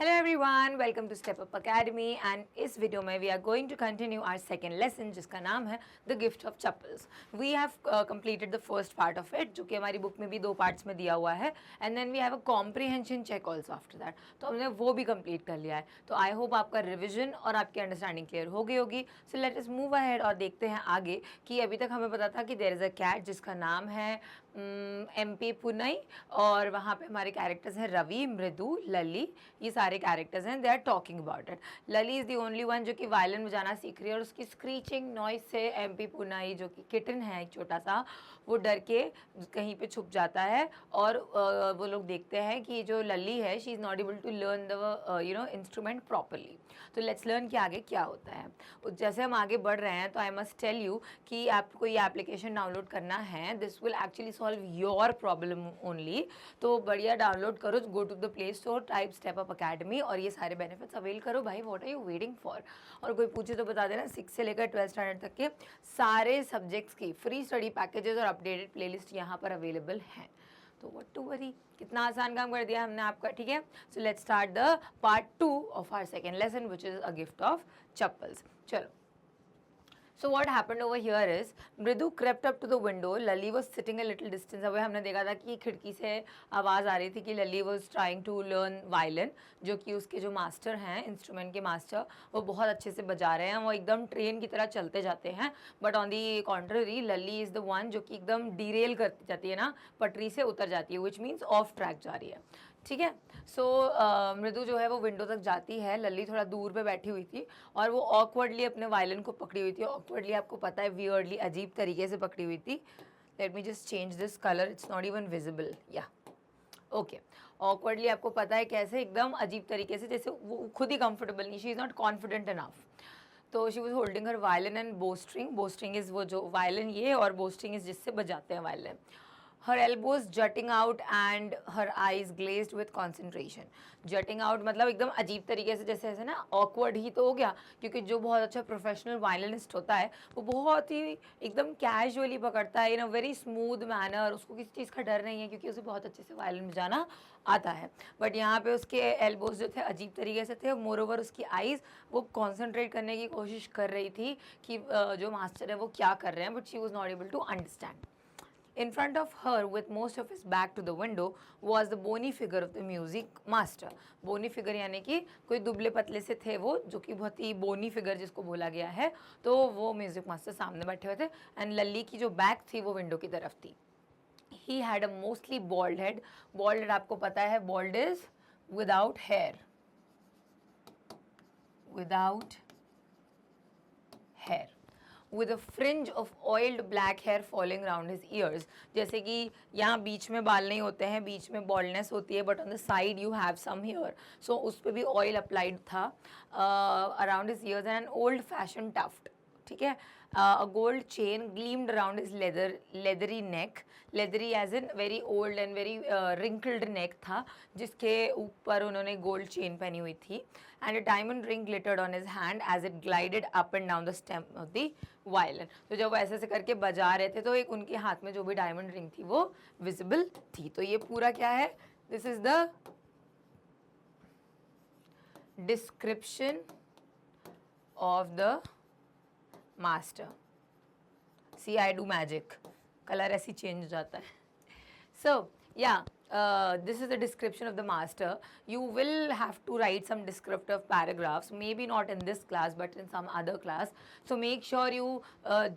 Hello everyone, welcome to Step Up Academy and इस video में we are going to continue our second lesson जिसका नाम है The Gift of Chappals. We have completed the first part of it जो कि हमारी book में भी 2 पार्ट्स में दिया हुआ है and then we have a comprehension check also after that. तो हमने वो भी complete कर लिया है. तो I hope आपका रिविजन और आपकी अंडरस्टैंडिंग क्लियर हो गई होगी. So let us move ahead और देखते हैं आगे कि अभी तक हमें पता था कि there is a cat जिसका नाम है MP पुनई और वहाँ पे हमारे कैरेक्टर्स हैं रवि, मृदु, लली. ये सारे कैरेक्टर्स हैं. They are talking about it. Lalli is the only one जो कि वायलिन बजाना सीख रही है और उसकी स्क्रीचिंग नॉइस से MP पुनई जो कि किटन है एक छोटा सा, वो डर के कहीं पे छुप जाता है और वो लोग देखते हैं कि जो लली है she is not able to learn the instrument properly. तो लेट्स लर्न कि आगे क्या होता है. जैसे हम आगे बढ़ रहे हैं तो आई मस्ट टेल यू कि आपको ये एप्लीकेशन डाउनलोड करना है. This will actually solve your problem only. तो बढ़िया डाउनलोड करो, go to the play store, type step up academy और ये सारे बेनिफिट्स अवेल करो. भाई what are you waiting for. और कोई पूछे तो बता देना 6 से लेकर 12 स्टैंडर्ड तक के सारे सब्जेक्ट्स की फ्री स्टडी पैकेजेस और अपडेटेड प्लेलिस्ट यहाँ पर अवेलेबल हैं. तो व्हाट टू वरी, कितना आसान काम कर दिया हमने आपका. ठीक है. So let's start the part 2 of our second lesson which is a gift of chappals. चलो. So what happened over here is मृदु crept up to the window. Lali was sitting a little distance away. हमने देखा था कि खिड़की से आवाज़ आ रही थी कि लली was trying to learn violin, जो कि उसके जो मास्टर हैं, इंस्ट्रूमेंट के मास्टर, वो बहुत अच्छे से बजा रहे हैं. वो एकदम ट्रेन की तरह चलते जाते हैं. But on the contrary Lalli is the one जो कि एकदम डिरेल करती जाती है ना, पटरी से उतर जाती है, विच मीन्स ऑफ ट्रैक जा रही है. ठीक है. सो मृदु जो है वो विंडो तक जाती है. लली थोड़ा दूर पे बैठी हुई थी और वो ऑकवर्डली अपने वायलिन को पकड़ी हुई थी. ऑकवर्डली आपको पता है वियर्डली, अजीब तरीके से पकड़ी हुई थी. Let me just change this colour, it's not even visible. या ओके. ऑकवर्डली आपको पता है कैसे, एकदम अजीब तरीके से, जैसे वो खुद ही कंफर्टेबल नहीं, she is not confident enough. तो she was holding her violin and bowstring. Bowstring is वो जो वायलिन ये, और बोस्ट्रिंग इज़ जिससे बजाते हैं violin. Her elbows jutting out and her eyes glazed with concentration. Jutting out मतलब एकदम अजीब तरीके से, जैसे ऐसे ना awkward ही तो हो गया, क्योंकि जो बहुत अच्छा प्रोफेशनल वायलिनिस्ट होता है वो बहुत ही एकदम कैजुअली पकड़ता है इन अ वेरी स्मूथ मैनर. उसको किसी चीज़ का डर नहीं है क्योंकि उसे बहुत अच्छे से वायलिन बजाना आता है. बट यहाँ पे उसके एल्बोज जो थे अजीब तरीके से थे. मोर ओवर उसकी आइज़ वो कॉन्सेंट्रेट करने की कोशिश कर रही थी कि जो मास्टर है वो क्या कर रहे हैं, but she was not able to understand. In front of her, with most of his back to the window, was the bony figure of the music master. Bony figure यानी कि कोई दुबले पतले से थे वो, जो कि बहुत ही bony figure जिसको बोला गया है. तो वो म्यूजिक मास्टर सामने बैठे हुए थे एंड लली की जो बैक थी वो विंडो की तरफ थी. He had a mostly bald head. Bald head आपको पता है, bald is without hair. Without hair. With a fringe of oiled black hair falling around his ears. जैसे कि यहाँ बीच में बाल नहीं होते हैं, बीच में baldness होती है, but on the side you have some hair. So उस पर भी oil applied था around his ears and an old fashioned tuft. ठीक है. A gold chain gleamed around his leathery neck. Leathery as in very old and very wrinkled neck था, जिसके ऊपर उन्होंने gold chain पहनी हुई थी. And a diamond ring glittered on his hand as it glided up and down the stem of the violin. तो जब वो ऐसे ऐसे करके बजा रहे थे तो एक उनके हाथ में जो भी डायमंड रिंग थी वो विजिबल थी. तो ये पूरा क्या है, this is the description of the master. See I do magic, colour ऐसी चेंज हो जाता है. सो या this is the description of the master. You will have to write some descriptive paragraphs, maybe not in this class but in some other class. So make sure you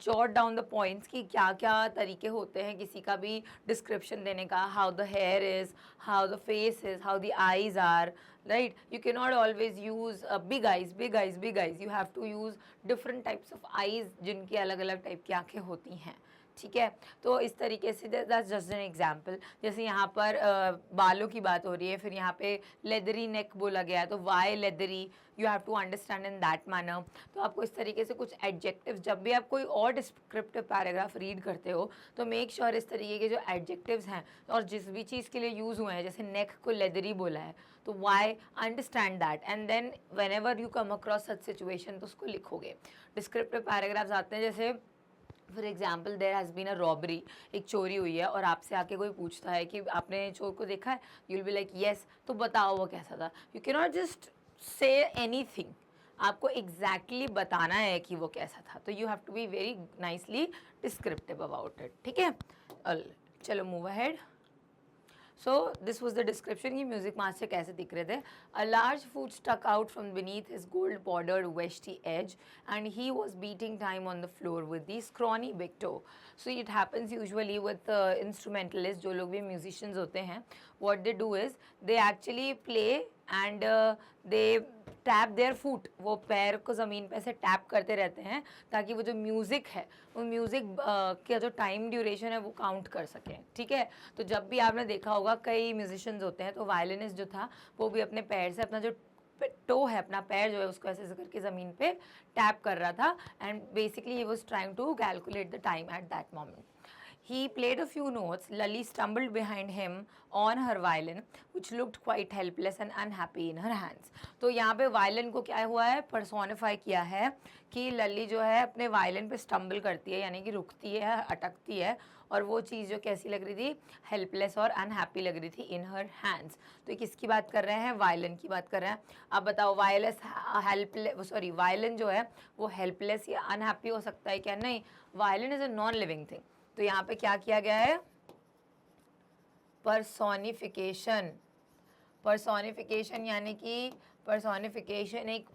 jot down the points कि क्या क्या तरीके होते हैं किसी का भी description देने का. How the hair is, how the face is, how the eyes are, right? You cannot always use big eyes, big eyes, big eyes. You have to use different types of eyes जिनकी अलग अलग type की आँखें होती हैं. ठीक है. तो इस तरीके से दैट्स जस्ट एन एग्जाम्पल. जैसे यहाँ पर बालों की बात हो रही है, फिर यहाँ पे लेदरी नेक बोला गया है, तो वाई लेदरी, you have to understand in that manner. तो आपको इस तरीके से कुछ एडजेक्टिव्स, जब भी आप कोई और डिस्क्रिप्टिव पैराग्राफ रीड करते हो तो मेक श्योर इस तरीके के जो एडजेक्टिव्स हैं और जिस भी चीज़ के लिए यूज़ हुए हैं, जैसे नेक को लेदरी बोला है तो why, understand that and then whenever you come across such situation तो उसको लिखोगे. डिस्क्रिप्टिव पैराग्राफ्स आते हैं जैसे for example there has been a robbery, एक चोरी हुई है और आपसे आके कोई पूछता है कि आपने चोर को देखा है, you will be like yes, तो बताओ वो कैसा था. You can not just say anything, आपको एग्जैक्टली बताना है कि वो कैसा था. तो you have to be very nicely descriptive about it. ठीक है, चलो move ahead. So this was the description कि म्यूजिक मास्टर कैसे दिख रहे थे. A large foot stuck out from beneath his gold bordered vesty edge and he was beating time on the floor with the scrawny big toe. So it happens usually with instrumentalists, जो लोग भी musicians होते हैं, what they do is they actually play and they tap there foot, वो पैर को ज़मीन पे से टैप करते रहते हैं ताकि वो जो म्यूज़िक है वो म्यूज़िक का जो टाइम ड्यूरेशन है वो काउंट कर सकें. ठीक है, तो जब भी आपने देखा होगा कई म्यूजिशियंस होते हैं, तो वायलिनिस्ट जो था वो भी अपने पैर से अपना जो टो है, अपना पैर जो है उसको ऐसे ऐसे करके ज़मीन पे टैप कर रहा था. And basically he was trying to calculate the time at that moment. He played a few notes. Lally stumbled behind him on her violin, which looked quite helpless and unhappy in her hands. तो यहाँ पे violin को क्या हुआ है, personify किया है कि लली जो है अपने वायलिन पे स्टम्बल करती है, यानी कि रुकती है, अटकती है, और वो चीज़ जो कैसी लग रही थी, हेल्पलेस और अनहैप्पी लग रही थी इन हर हैंड्स. तो ये किसकी बात कर रहे हैं, वायलिन की बात कर रहे हैं. अब बताओ वायलिन जो है वो हेल्पलेस या अनहैप्पी हो सकता है क्या? नहीं, violin is a non living thing. तो यहाँ पे क्या किया गया है, पर्सोनिफिकेशन. पर्सोनिफिकेशन यानी कि पर्सोनिफिकेशन एक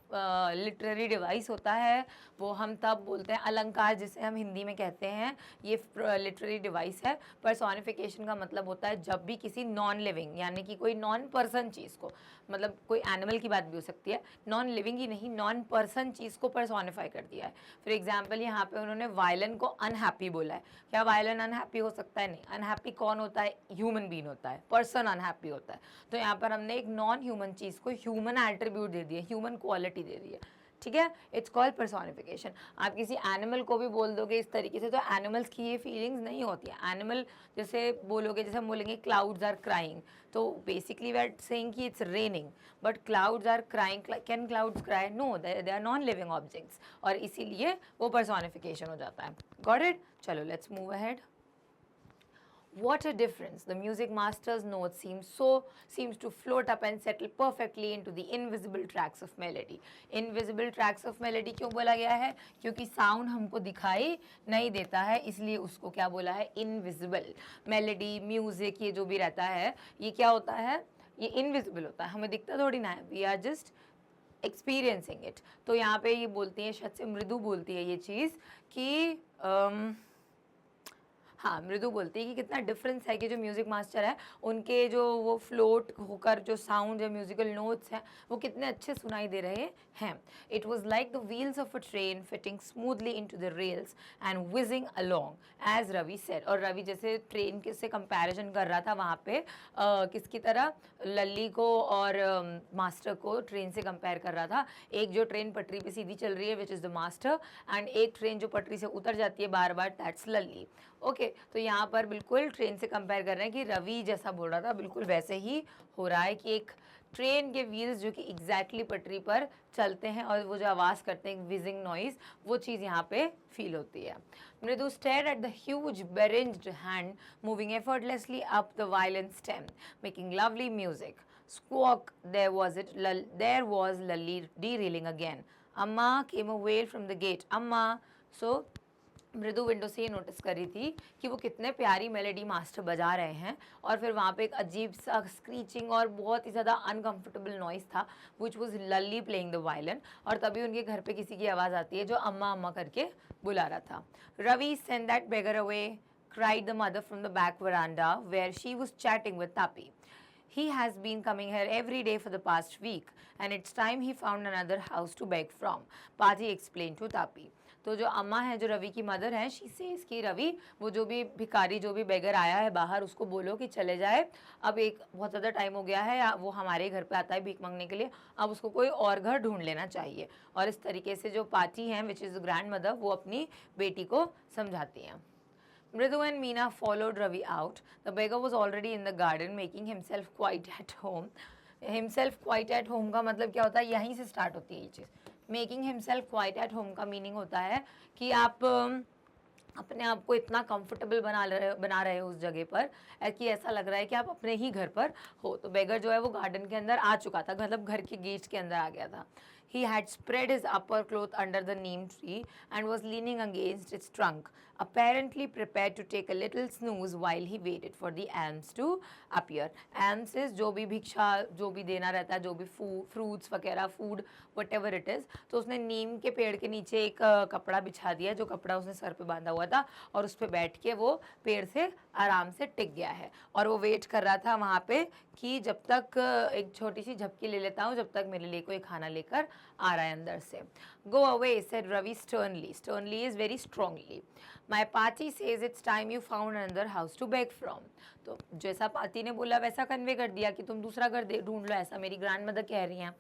लिटरेरी डिवाइस होता है, वो हम तब बोलते हैं अलंकार जिसे हम हिंदी में कहते हैं, ये लिटरेरी डिवाइस है. पर्सोनिफिकेशन का मतलब होता है जब भी किसी नॉन लिविंग यानी कि कोई नॉन पर्सन चीज़ को, मतलब कोई एनिमल की बात भी हो सकती है, नॉन लिविंग ही नहीं, नॉन पर्सन चीज़ को पर्सोनिफाई कर दिया है. फॉर एग्जाम्पल यहाँ पे उन्होंने वायलिन को अनहैप्पी बोला है. क्या वायलिन अनहैप्पी हो सकता है? नहीं. अनहैप्पी कौन होता है? ह्यूमन बीइंग होता है, पर्सन अनहैप्पी होता है. तो यहाँ पर हमने एक नॉन ह्यूमन चीज़ को ह्यूमन एट्रीब्यूट दे दिया, ह्यूमन क्वालिटी दे दी है. ठीक है, इट्स कॉल्ड पर्सोनिफिकेशन. आप किसी एनिमल को भी बोल दोगे इस तरीके से तो एनिमल्स की ये फीलिंग्स नहीं होती है. एनिमल जैसे बोलोगे, जैसे हम बोलेंगे क्लाउड्स आर क्राइंग, तो बेसिकली वी आर सेइंग कि it's raining, but clouds are crying. Can clouds cry? No, they are non living objects, और इसीलिए वो पर्सोनिफिकेशन हो जाता है. Got it? चलो let's move ahead. What a difference! The music master's notes seems to float up and settle perfectly into the invisible tracks of melody. Invisible tracks of melody क्यों बोला गया है? क्योंकि साउंड हमको दिखाई नहीं देता है, इसलिए उसको क्या बोला है, इनविजिबल. मेलेडी, म्यूजिक, ये जो भी रहता है ये क्या होता है, ये इनविजिबल होता है, हमें दिखता थोड़ी ना है. We are just experiencing it. तो यहाँ पे ये बोलती है, शायद से मृदु बोलती है ये चीज़ कि हाँ, मृदु बोलती है कि कितना डिफरेंस है कि जो म्यूज़िक मास्टर है उनके जो वो फ्लोट होकर जो साउंड या म्यूजिकल नोट्स हैं वो कितने अच्छे सुनाई दे रहे हैं. It was like the wheels of a train fitting smoothly into the rails and whizzing along as Ravi said. और रवि जैसे ट्रेन के से कंपैरिजन कर रहा था वहाँ पे किसकी तरह, लल्ली को और मास्टर को ट्रेन से कंपेयर कर रहा था. एक जो ट्रेन पटरी पे सीधी चल रही है which is the master, and एक ट्रेन जो पटरी से उतर जाती है बार बार, दैट्स लल्ली. ओके, तो यहाँ पर बिल्कुल ट्रेन से कंपेयर कर रहे हैं कि रवि जैसा बोल रहा था बिल्कुल वैसे ही हो रहा है कि एक ट्रेन के व्हील्स जो कि एग्जैक्टली पटरी पर चलते हैं और वो जो आवाज़ करते हैं विजिंग नॉइज़, वो चीज़ यहाँ पे फील होती है. Mridu stared at the huge beringed hand moving effortlessly up the violin stem making lovely music. Squawk, there was Lally derailing again. Amma came a wail from the gate. Amma, so मृदु window से ये notice करी थी कि वो कितने प्यारी melody master बजा रहे हैं, और फिर वहाँ पे एक अजीब सा स्क्रीचिंग और बहुत ही ज़्यादा अनकंफर्टेबल नॉइस था which was Lalli playing the violin. और तभी उनके घर पे किसी की आवाज़ आती है जो अम्मा अम्मा करके बुला रहा था. Ravi send that beggar away, cried the mother from the back veranda where she was chatting with Tapi. He has been coming here every day for the past week and it's time he found another house to beg from, Pati explained to Tapi. तो जो अम्मा है, जो रवि की mother है, she says कि रवि, वो जो भी भिखारी, जो भी बेगर आया है बाहर, उसको बोलो कि चले जाए. अब एक बहुत ज़्यादा टाइम हो गया है, वो हमारे घर पे आता है भीख मांगने के लिए, अब उसको कोई और घर ढूंढ लेना चाहिए. और इस तरीके से जो पाची हैं विच इज़ ग्रैंड मदर, वो अपनी बेटी को समझाती हैं. Mridu and Meena followed Ravi out. The beggar was already in the garden making himself quite at home. Himself quite at home का मतलब क्या होता है, यहीं से स्टार्ट होती है ये चीज़. Making himself quite at home का मीनिंग होता है कि आप अपने आप को इतना कंफर्टेबल बना रहे हो उस जगह पर कि ऐसा लग रहा है कि आप अपने ही घर पर हो। तो बेगर जो है वो गार्डन के अंदर आ चुका था, मतलब घर के गेट के अंदर आ गया था। He had spread his upper cloth under the neem tree and was leaning against its trunk, apparently prepared to take a little snooze while he waited for the ants to appear. Ants is जो भी भिक्षा जो भी देना रहता है, जो भी फ्रूट्स वगैरह, फूड whatever it is। तो उसने नीम के पेड़ के नीचे एक कपड़ा बिछा दिया, जो कपड़ा उसने सर पे बांधा हुआ था, और उस पर बैठ के वो पेड़ से आराम से टिक गया है। और वो वेट कर रहा था वहाँ पे कि जब तक एक छोटी सी झपकी ले लेता हूँ, जब तक मेरे लिए कोई खाना लेकर आ रहा है अंदर से। Go away, said Ravi sternly. Sternly is very strongly. My Pati says it's time you found another house to beg from. तो जैसा पाती ने बोला वैसा कन्वे कर दिया कि तुम दूसरा घर ढूंढ लो, ऐसा मेरी ग्रैंडमदर कह रही हैं।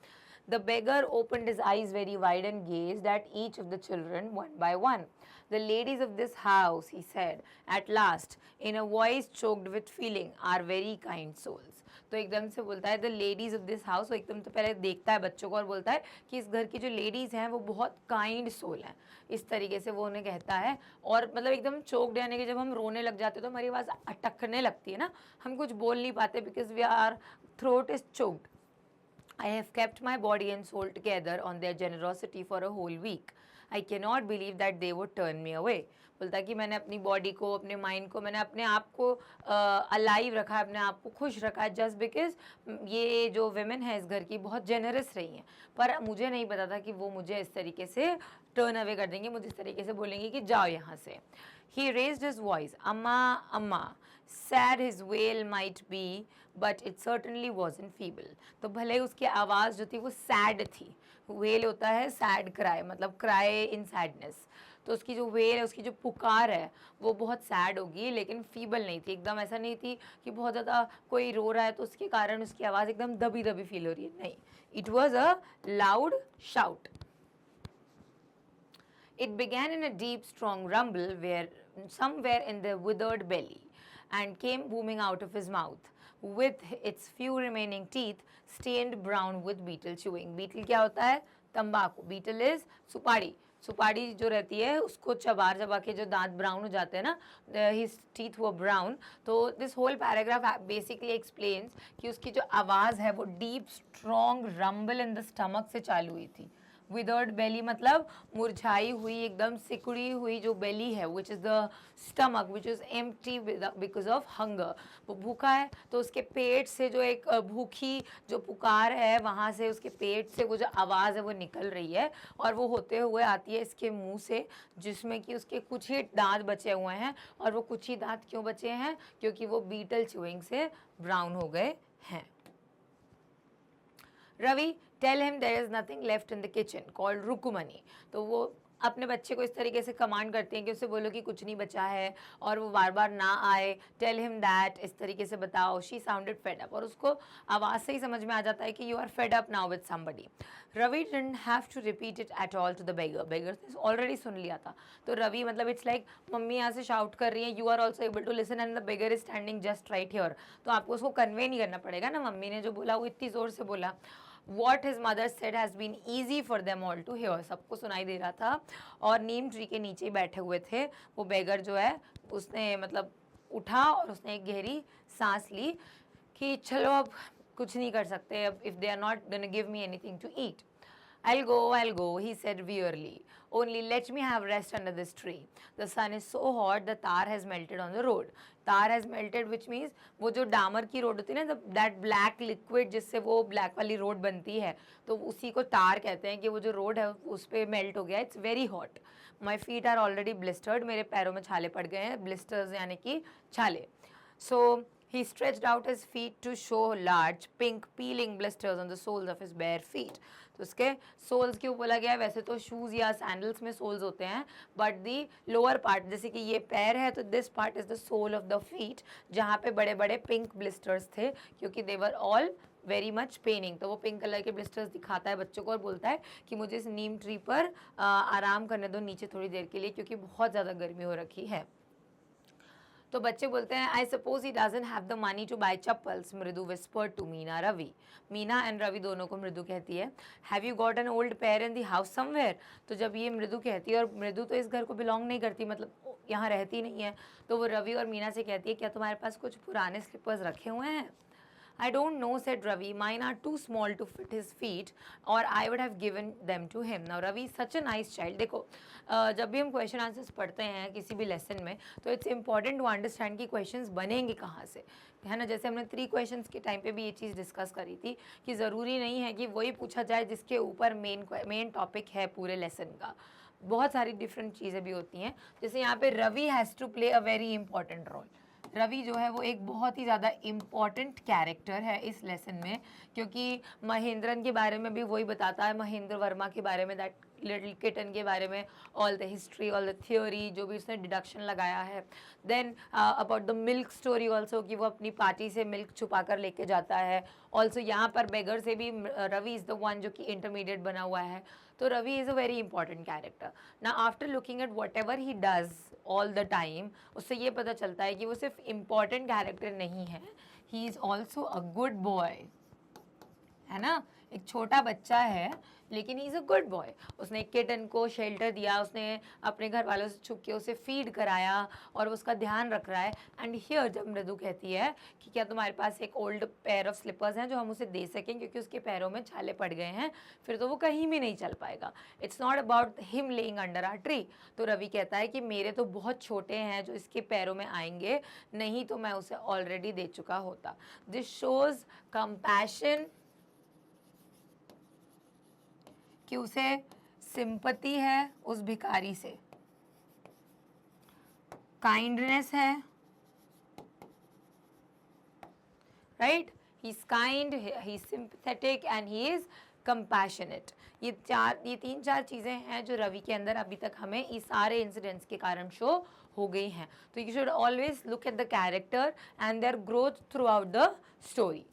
The beggar opened his eyes very wide and gazed at each of the children one by one. The ladies of this house, he said, at last, in a voice choked with feeling, are very kind souls. तो एकदम से बोलता है the ladies of this house. वो एकदम तो पहले देखता है बच्चों को और बोलता है कि इस घर की जो लेडीज़ हैं वो बहुत काइंड सोल हैं, इस तरीके से वो उन्हें कहता है। और मतलब एकदम चोक्ड, यानी कि जब हम रोने लग जाते हैं तो हमारी आवाज़ अटकने लगती है ना, हम कुछ बोल नहीं पाते because we are throat is choked. I have kept my body and soul together on their generosity for a whole week. I cannot believe that they would turn me away. बोलता है कि मैंने अपनी बॉडी को, अपने mind को, मैंने अपने आप को अलाइव रखा है, अपने आप को खुश रखा है, जस्ट बिकॉज ये जो वेमेन है इस घर की बहुत जेनरस रही हैं। पर मुझे नहीं पता था कि वो मुझे इस तरीके से टर्न अवे कर देंगे, मुझे इस तरीके से बोलेंगे कि जाओ यहाँ से। He raised his voice, Amma, Amma. Sad his wail might be, but it certainly wasn't feeble. तो भले उसकी आवाज़ जो थी वो सैड थी। वेल होता है सैड क्राई, मतलब क्राई इन सैडनेस। तो उसकी जो वेल है, उसकी जो पुकार है वो बहुत सैड होगी, लेकिन फीबल नहीं थी। एकदम ऐसा नहीं थी कि बहुत ज़्यादा कोई रो रहा है तो उसके कारण उसकी आवाज़ एकदम दबी दबी फील हो रही है, नहीं। It was a loud shout. It began in a deep, strong rumble somewhere in the withered belly, and came booming out of his mouth, with its few remaining teeth stained brown with betel chewing. Betel क्या होता है? तंबाकू। Betel is सुपारी। सुपारी जो रहती है उसको चबा के जो दांत ब्राउन हो जाते हैं ना, his teeth were brown। तो this whole paragraph basically explains कि उसकी जो आवाज़ है वो deep, strong rumble in the stomach से चालू हुई थी। विदर्ड बेली मतलब मुरझाई हुई, एकदम सिकुड़ी हुई जो बेली है, which is the stomach which is empty because of hunger. वो भूखा है तो उसके पेट से जो एक भूखी जो पुकार है, वहाँ से उसके पेट से वो जो आवाज़ है वो निकल रही है, और वो होते हुए आती है इसके मुंह से, जिसमें कि उसके कुछ ही दांत बचे हुए हैं। और वो कुछ ही दांत क्यों बचे हैं? क्योंकि वो बीटल च्यूइंग से ब्राउन हो गए हैं। Ravi, tell him there is nothing left in the kitchen called Rukmani. तो वो अपने बच्चे को इस तरीके से कमांड करती हैं कि उसे बोलो कि कुछ नहीं बचा है और वो बार बार ना आए। टेल हिम दैट, इस तरीके से बताओ। शी साउंडेड फेड अप, और उसको आवाज़ से ही समझ में आ जाता है कि you are fed up now with somebody. Ravi didn't have to repeat it at all to the beggar. Beggar ने ऑलरेडी सुन लिया था। तो रवि मतलब इट्स लाइक मम्मी यहाँ से शाउट कर रही है, you are also able to listen and the beggar is standing just right here. तो आपको उसको कन्वे नहीं करना पड़ेगा ना, मम्मी ने जो बोला वो इतनी ज़ोर से बोला। What his mother said has been easy for them all to hear। सबको सुनाई दे रहा था, और नीम ट्री के नीचे ही बैठे हुए थे। वो बेगर जो है उसने मतलब उठा और उसने एक गहरी सांस ली कि चलो अब कुछ नहीं कर सकते, अब if they are not gonna give me anything to eat। I'll go, he said wearily. Only let me have rest under this tree. The sun is so hot, the tar has melted on the road. Tar has melted, which means वो जो डामर की road होती है ना, that black liquid जिससे वो black वाली रोड बनती है, तो उसी को तार कहते हैं कि वो जो रोड है उस पर मेल्ट हो गया। It's very hot. My feet are already blistered। मेरे पैरों में छाले पड़ गए हैं। blisters यानी कि छाले। So he stretched out his feet to show large pink peeling blisters on the soles of his bare feet। तो उसके सोल्स क्यों बोला गया है? वैसे तो शूज़ या सैंडल्स में सोल्स होते हैं, बट दी लोअर पार्ट, जैसे कि ये पैर है तो this part is the sole of the feet, जहाँ पे बड़े बड़े पिंक ब्लिस्टर्स थे, क्योंकि they were all very much paining. तो वो पिंक कलर के ब्लिस्टर्स दिखाता है बच्चों को और बोलता है कि मुझे इस नीम ट्री पर आराम करने दो नीचे थोड़ी देर के लिए, क्योंकि बहुत ज़्यादा गर्मी हो रखी है। तो बच्चे बोलते हैं I suppose he doesn't have the money to buy chappals, Mridu whispered to Meena Ravi. Meena and Ravi दोनों को मृदु कहती है have you got an old pair in the house somewhere. तो जब ये मृदु कहती है, और मृदु तो इस घर को बिलोंग नहीं करती, मतलब यहाँ रहती नहीं है, तो वो रवि और मीना से कहती है क्या तुम्हारे पास कुछ पुराने स्लीपर्स रखे हुए हैं। I don't know, said Ravi. Mine are too small to fit his feet, or I would have given them to him. Now Ravi is such a nice child. देखो जब भी हम क्वेश्चन आंसर्स पढ़ते हैं किसी भी लेसन में, तो इट्स इंपॉर्टेंट टू अंडरस्टैंड कि क्वेश्चंस बनेंगे कहाँ से, है ना। जैसे हमने 3 क्वेश्चंस के टाइम पे भी ये चीज़ डिस्कस करी थी कि ज़रूरी नहीं है कि वही पूछा जाए जिसके ऊपर मेन टॉपिक है पूरे लेसन का। बहुत सारी डिफरेंट चीज़ें भी होती हैं। जैसे यहाँ पे Ravi has to play a very important role. Ravi जो है वो एक बहुत ही ज़्यादा इम्पॉर्टेंट कैरेक्टर है इस लेसन में, क्योंकि महेंद्रन के बारे में भी वही बताता है, महेंद्र वर्मा के बारे में, दैट लिटिल किटन के बारे में, all the history, all the theory, जो भी उसने डिडक्शन लगाया है। Then about the milk story also, कि वो अपनी पार्टी से मिल्क छुपा कर लेके जाता है। ऑल्सो यहाँ पर बेगर से भी रवि इज़ द वन जो कि इंटरमीडिएट बना हुआ है। तो Ravi is a very important character. ना after looking at whatever he does all the time, उससे ये पता चलता है कि वो सिर्फ इम्पॉर्टेंट कैरेक्टर नहीं है, he is also a good boy, है ना। एक छोटा बच्चा है लेकिन ही इज़ अ गुड बॉय। उसने किटन को शेल्टर दिया, उसने अपने घर वालों से छुप के उसे फीड कराया और उसका ध्यान रख रहा है। एंड हियर जब मृदु कहती है कि क्या तुम्हारे पास एक ओल्ड पेयर ऑफ स्लीपर्स हैं जो हम उसे दे सकें क्योंकि उसके पैरों में छाले पड़ गए हैं, फिर तो वो कहीं भी नहीं चल पाएगा। It's not about him lying under are tree. तो रवि कहता है कि मेरे तो बहुत छोटे हैं जो इसके पैरों में आएंगे, नहीं तो मैं उसे ऑलरेडी दे चुका होता। दिस शोज कंपैशन, कि उसे सिंपैथी है उस भिखारी से, काइंडनेस है, right, he is kind, he is sympathetic and he is compassionate. ये 3-4 चीज़ें हैं जो रवि के अंदर अभी तक हमें इस सारे इंसिडेंट्स के कारण शो हो गई हैं। तो you should always look at the character and their growth throughout the story.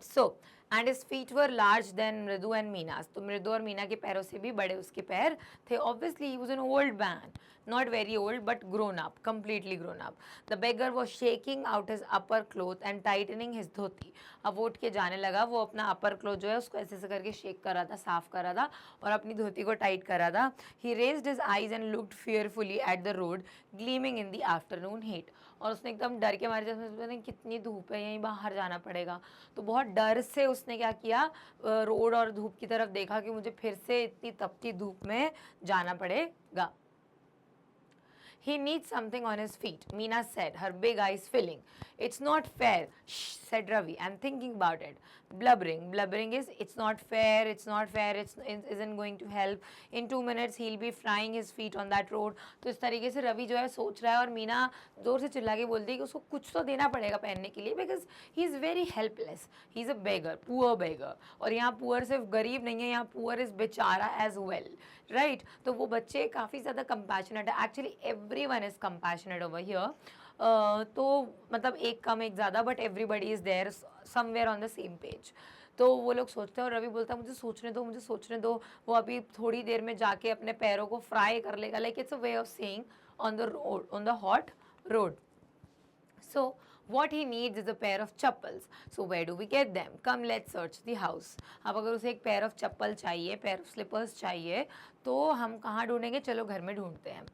So and his feet were large then Mridu and Meena's. तो मृदु और मीना के पैरों से भी बड़े उसके पैर थे। Obviously he was an old man, not very old but grown up, completely grown up. The beggar was shaking out his upper cloth and tightening his dhoti. अब वो उठ के जाने लगा, वो अपना अपर क्लोथ जो है उसको ऐसे ऐसे करके शेक कर रहा था, साफ कर रहा था और अपनी धोती को टाइट कर रहा था। He raised his eyes and looked fearfully at the road gleaming in the afternoon heat. और उसने एकदम डर के मारे, जैसे पता नहीं कितनी धूप है, यहीं बाहर जाना पड़ेगा, तो बहुत डर से उसने क्या किया, रोड और धूप की तरफ देखा कि मुझे फिर से इतनी तपती धूप में जाना पड़ेगा। He needs something on his feet, Meena said, her big eyes filling. It's not fair, shh, said Ravi. I'm thinking about it. Blubbering. Blubbering is, it's not fair, it isn't going to help. In 2 minutes, he'll be frying his feet on that road. तो इस तरीके से रवि जो है सोच रहा है और मीना जोर से चिल्ला के बोलती है कि उसको कुछ तो देना पड़ेगा पहनने के लिए, because he is very helpless, he is a beggar, poor beggar. और यहाँ पुअर सिर्फ गरीब नहीं है, यहाँ पुअर इज़ बेचारा एज वेल, राइट। तो वो बच्चे काफ़ी ज़्यादा कंपैशनेट है, actually everyone is compassionate over here. तो मतलब एक कम एक ज़्यादा, but everybody is there somewhere on the same page. तो वो लोग सोचते हैं और रवि बोलता है मुझे सोचने दो, मुझे सोचने दो, वो अभी थोड़ी देर में जाके अपने पैरों को फ्राई कर लेगा, like it's a way of saying on the road, on the hot road. So what he needs is a pair of chappals. So where do we get them? Come, let's search the house. अब अगर उसे एक pair of चप्पल चाहिए, pair of slippers चाहिए, तो हम कहाँ ढूंढेंगे? चलो घर में ढूंढते हैं।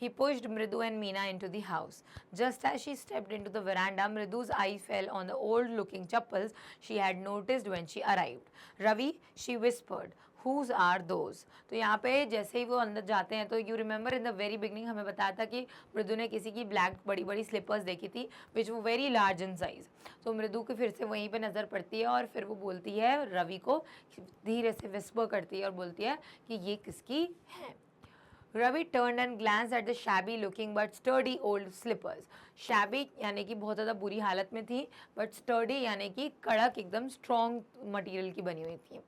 He pushed Mridu and Meena into the house. Just as she stepped into the veranda, Mridu's eye fell on the old-looking chappals she had noticed when she arrived. Ravi, she whispered. Whose are those? तो यहाँ पे जैसे ही वो अंदर जाते हैं तो you remember in the very beginning हमें बताया था कि मृदु ने किसी की ब्लैक बड़ी बड़ी स्लीपर्स देखी थी विच वो वेरी लार्ज इन साइज। तो मृदु की फिर से वहीं पे नज़र पड़ती है और फिर वो बोलती है रवि को, धीरे से विस्पर करती है और बोलती है कि ये किसकी है। Ravi turned and glanced at the shabby looking but sturdy old slippers. Shabby यानी कि बहुत ज़्यादा बुरी हालत में थी, but sturdy यानी कि कड़क एकदम strong material की बनी हुई थी।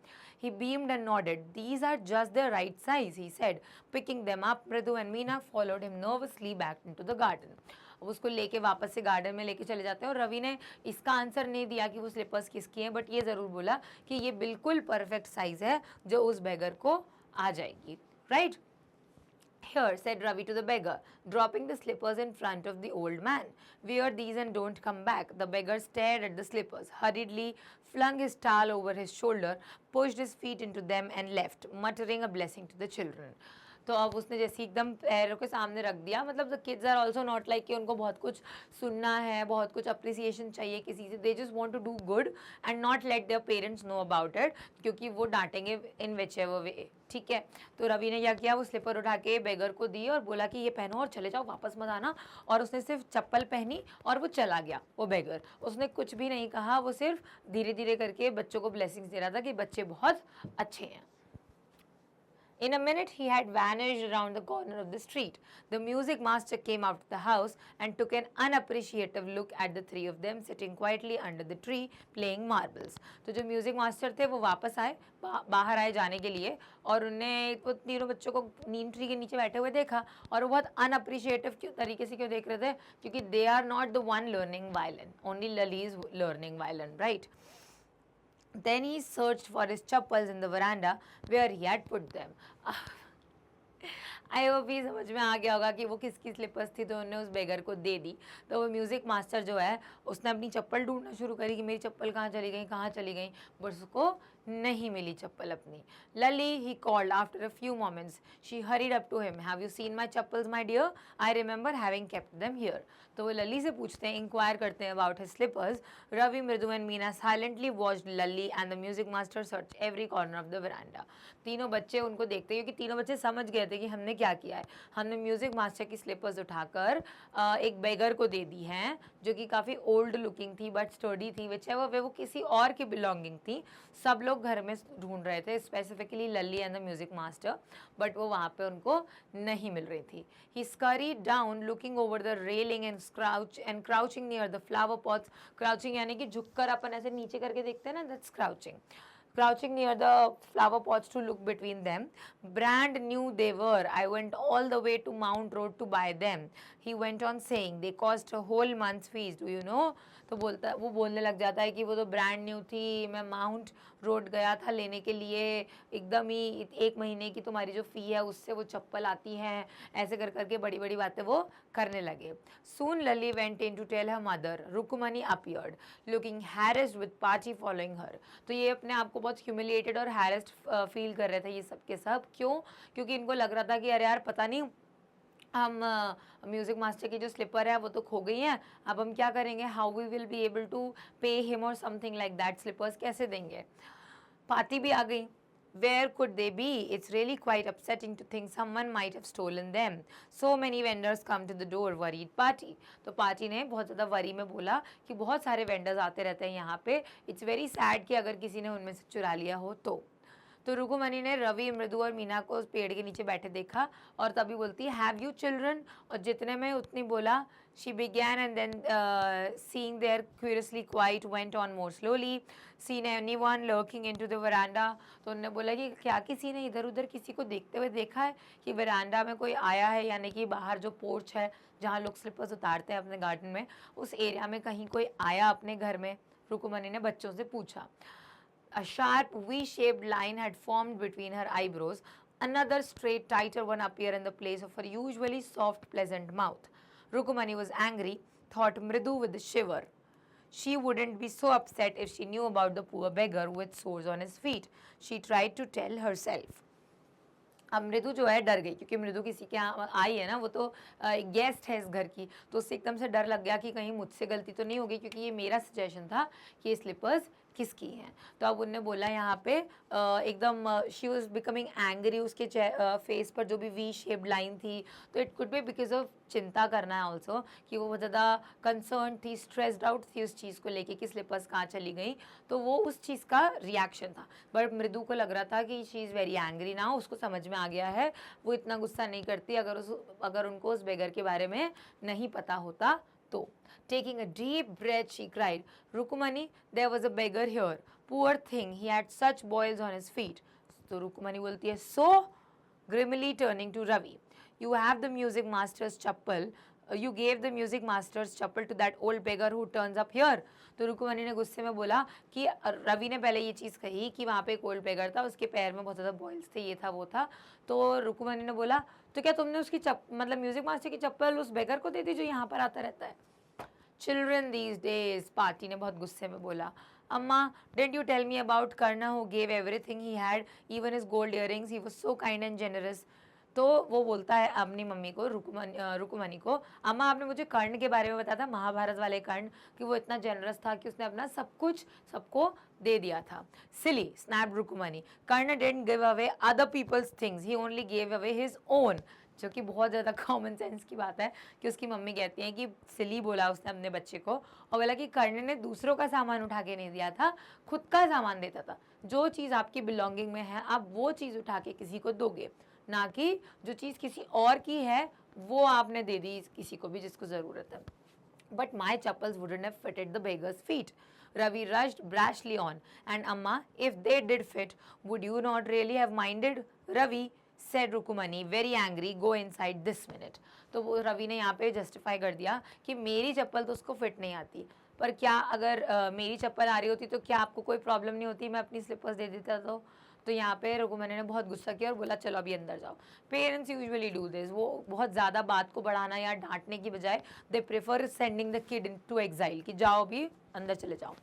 He beamed and nodded. These are just the right size, he said, picking them up. Mridu and Meena followed him nervously back into the garden. अब उसको लेके वापस से गार्डन में लेके चले जाते हैं और रवि ने इसका आंसर नहीं दिया कि वो स्लीपर्स किसकी हैं, बट ये ज़रूर बोला कि ये बिल्कुल परफेक्ट साइज़ है जो उस बेगर को आ जाएगी, right. Here, said Ravi to the beggar, dropping the slippers in front of the old man. Wear these and don't come back. The beggar stared at the slippers, hurriedly flung his towel over his shoulder, pushed his feet into them and left, muttering a blessing to the children. तो अब उसने जैसे एकदम पैरों के सामने रख दिया, मतलब the kids are also not like कि उनको बहुत कुछ सुनना है, बहुत कुछ अप्रिसिएशन चाहिए किसी से, they just want to do good and not let their parents know about it, क्योंकि वो डांटेंगे इन विच एवर वे. ठीक है, तो रवि ने क्या किया, वो स्लीपर उठा के बेगर को दी और बोला कि ये पहनो और चले जाओ, वापस मत आना. और उसने सिर्फ चप्पल पहनी और वो चला गया, वो बेगर. उसने कुछ भी नहीं कहा, वो सिर्फ धीरे धीरे करके बच्चों को ब्लेसिंग्स दे रहा था कि बच्चे बहुत अच्छे हैं. In a minute, he had vanished around the corner of the street. The music master came out of the house and took an unappreciative look at the three of them sitting quietly under the tree playing marbles. तो जो music master थे वो वापस आए, बाहर आए जाने के लिए, और उन्होंने वो तीनों बच्चों को नीम ट्री के नीचे बैठे हुए देखा, और वो बहुत अनअप्रिशिएटिव तरीके से क्यों देख रहे थे, क्योंकि they are not the one learning violin, only Lalli is learning violin, right. Then he searched for his chappals in the veranda where he had put them. I hope भी समझ में आ गया होगा कि वो किसकी स्लिपर्स थी, तो उन्होंने उस बेगर को दे दी. तो वो म्यूज़िक मास्टर जो है उसने अपनी चप्पल ढूंढना शुरू करी कि मेरी चप्पल कहाँ चली गई, बट उसको नहीं मिली चप्पल अपनी. Lalli, he called after a few moments. She hurried up to him. Have you seen my chappals my dear? I remember having kept them here. तो वो लली से पूछते हैं, इंक्वायर करते हैं about his slippers. Ravi, Mridu and Meena silently watched Lalli and the music master search every corner of the veranda. तीनों बच्चे उनको देखते हैं, क्योंकि तीनों बच्चे समझ गए थे कि हमने क्या किया है. हमने म्यूजिक मास्टर की स्लिपर्स उठाकर एक बेगर को दे दी हैं, जो कि काफ़ी ओल्ड लुकिंग थी बट स्टडी थी, विच है वो किसी और की बिलोंगिंग थी. सब लोग घर में ढूंढ रहे थे, specifically Lalli and the music master, but वो वहाँ पे उनको नहीं मिल रही थी. ही scurried down looking over the railing and crouching near the flower pots. Crouching यानी कि झुककर अपन ऐसे नीचे करके देखते हैं ना, that's crouching. Crouching near the flower pots to look between them. Brand new they were. I went all the way to Mount Road to buy them. He went on saying, they cost a whole month's fees. Do you know? तो वो बोलने लग जाता है कि वो तो brand new थी, मैं माउंट रोड गया था लेने के लिए, एकदम ही 1 महीने की तुम्हारी जो फ़ी है उससे वो चप्पल आती हैं, ऐसे कर करके बड़ी बड़ी बातें वो करने लगे. Soon Lali went in to tell her mother. Rukumani appeared, looking harassed with Pachi following her. तो ये अपने आप को बहुत ह्यूमिलिएटेड और हैरेस्ड फील कर रहे थे ये सब के सब. क्यों? क्योंकि इनको लग रहा था कि अरे यार पता नहीं, हम म्यूज़िक मास्टर की जो स्लिपर है वो तो खो गई हैं, अब हम क्या करेंगे, how we will be able to pay him or something like that, slippers कैसे देंगे. पाती भी आ गई. Where could they be? It's really quite upsetting to think someone might have stolen them. So many vendors come to the door, worried Paati. तो party ने बहुत ज़्यादा worry में बोला कि बहुत सारे वेंडर्स आते रहते हैं यहाँ पे, इट्स वेरी सैड कि अगर किसी ने उनमें से चुरा लिया हो तो. तो रुकुमनी ने रवि, मृदु और मीना को उस पेड़ के नीचे बैठे देखा और तभी बोलती है, हैव यू चिल्ड्रन? और जितने में उतनी बोला. She began and then seeing their curiously quite went on more slowly. Seen anyone lurking into the veranda. तो उन्होंने बोला कि क्या किसी ने इधर उधर किसी को देखते हुए देखा है कि वरांडा में कोई आया है, यानी कि बाहर जो पोर्च है जहाँ लोग स्लिपर्स उतारते हैं अपने गार्डन में, उस एरिया में कहीं कोई आया अपने घर में? रुकुमनी ने बच्चों से पूछा. A sharp V-shaped line had formed between her eyebrows. Another straight, tighter one appeared in the place of her usually soft, pleasant mouth. Rukumani was angry, thought Mridu with a shiver. She wouldn't be so upset if she knew about the poor beggar with sores on his feet. She tried to tell herself. अब मृदु जो है डर गई, क्योंकि मृदु किसी के यहाँ आई है ना, वो तो गेस्ट है इस घर की, तो उससे एकदम से डर लग गया कि कहीं मुझसे गलती तो नहीं होगी, क्योंकि ये मेरा सजेशन था कि ये स्लिपर्स किसकी हैं. तो अब उनने बोला यहाँ पे एकदम शी वॉज बिकमिंग एंग्री, उसके फेस पर जो भी वी शेप्ड लाइन थी, तो it could be because of चिंता करना है ऑल्सो, कि वो बहुत ज़्यादा कंसर्न थी, स्ट्रेस्ड आउट थी उस चीज़ को लेके कि स्लिपर्स कहाँ चली गई, तो वो उस चीज़ का रिएक्शन था. बट मृदु को लग रहा था कि शी इज़ वेरी एंग्री ना, उसको समझ में आ गया है, वो इतना गुस्सा नहीं करती अगर उनको उस बेगर के बारे में नहीं पता होता तो. Taking a deep breath, she cried, Rukumani, there was a beggar here. Poor thing, he had such boils on his feet. So Rukumani बोलती है, so? Grimly turning to Ravi. You have the music master's chappal. you gave the music master's chappal to that old beggar who turns up here. तो रुकुमनी ने गुस्से में बोला कि रवि ने पहले ये चीज़ कही कि वहाँ पे एक ओल्ड बेगर था, उसके पैर में बहुत ज़्यादा बॉयल्स थे, ये था वो था. तो रुकुमनी ने बोला तो क्या तुमने उसकी मतलब म्यूजिक मास्टर की चप्पल उस बेगर को दे दी जो यहाँ पर आता रहता है. चिल्ड्रन दीज डेज, पार्टी ने बहुत गुस्से में बोला. Amma, didn't you tell me about Karna who gave everything he had, even his gold earrings, he was so kind and generous. तो वो बोलता है अपनी मम्मी को, रुकुमनी को, अम्मा आपने मुझे कर्ण के बारे में बताया था, महाभारत वाले कर्ण, कि वो इतना जेनरस था कि उसने अपना सब कुछ सबको दे दिया था. Silly, snap Rukmini, Karna didn't give away other people's things, he only gave away his own. जो कि बहुत ज़्यादा कॉमन सेंस की बात है कि उसकी मम्मी कहती हैं कि सिली बोला उसने अपने बच्चे को, और बोला कि कर्ण ने दूसरों का सामान उठा के नहीं दिया था, खुद का सामान देता था. जो चीज़ आपकी बिलोंगिंग में है आप वो चीज़ उठा के किसी को दोगे, ना कि जो चीज़ किसी और की है वो आपने दे दी किसी को भी जिसको ज़रूरत है. But my chappals wouldn't have fitted the beggar's feet. Ravi rushed brashly on, and Amma, if they did fit, would you not really have minded? Ravi, said रुकुमनी very angry, go inside this minute. तो वो रवि ने यहाँ पे justify कर दिया कि मेरी चप्पल तो उसको फिट नहीं आती, पर क्या अगर मेरी चप्पल आ रही होती तो क्या आपको कोई प्रॉब्लम नहीं होती, मैं अपनी स्लीपर्स दे देता. तो यहाँ पे रुकुमनी ने बहुत गुस्सा किया और बोला चलो अभी अंदर जाओ. पेरेंट्स यूजुअली डू दिस, वो बहुत ज़्यादा बात को बढ़ाना या डांटने की बजाय they prefer sending the kid to exile, कि जाओ अभी अंदर चले जाओ.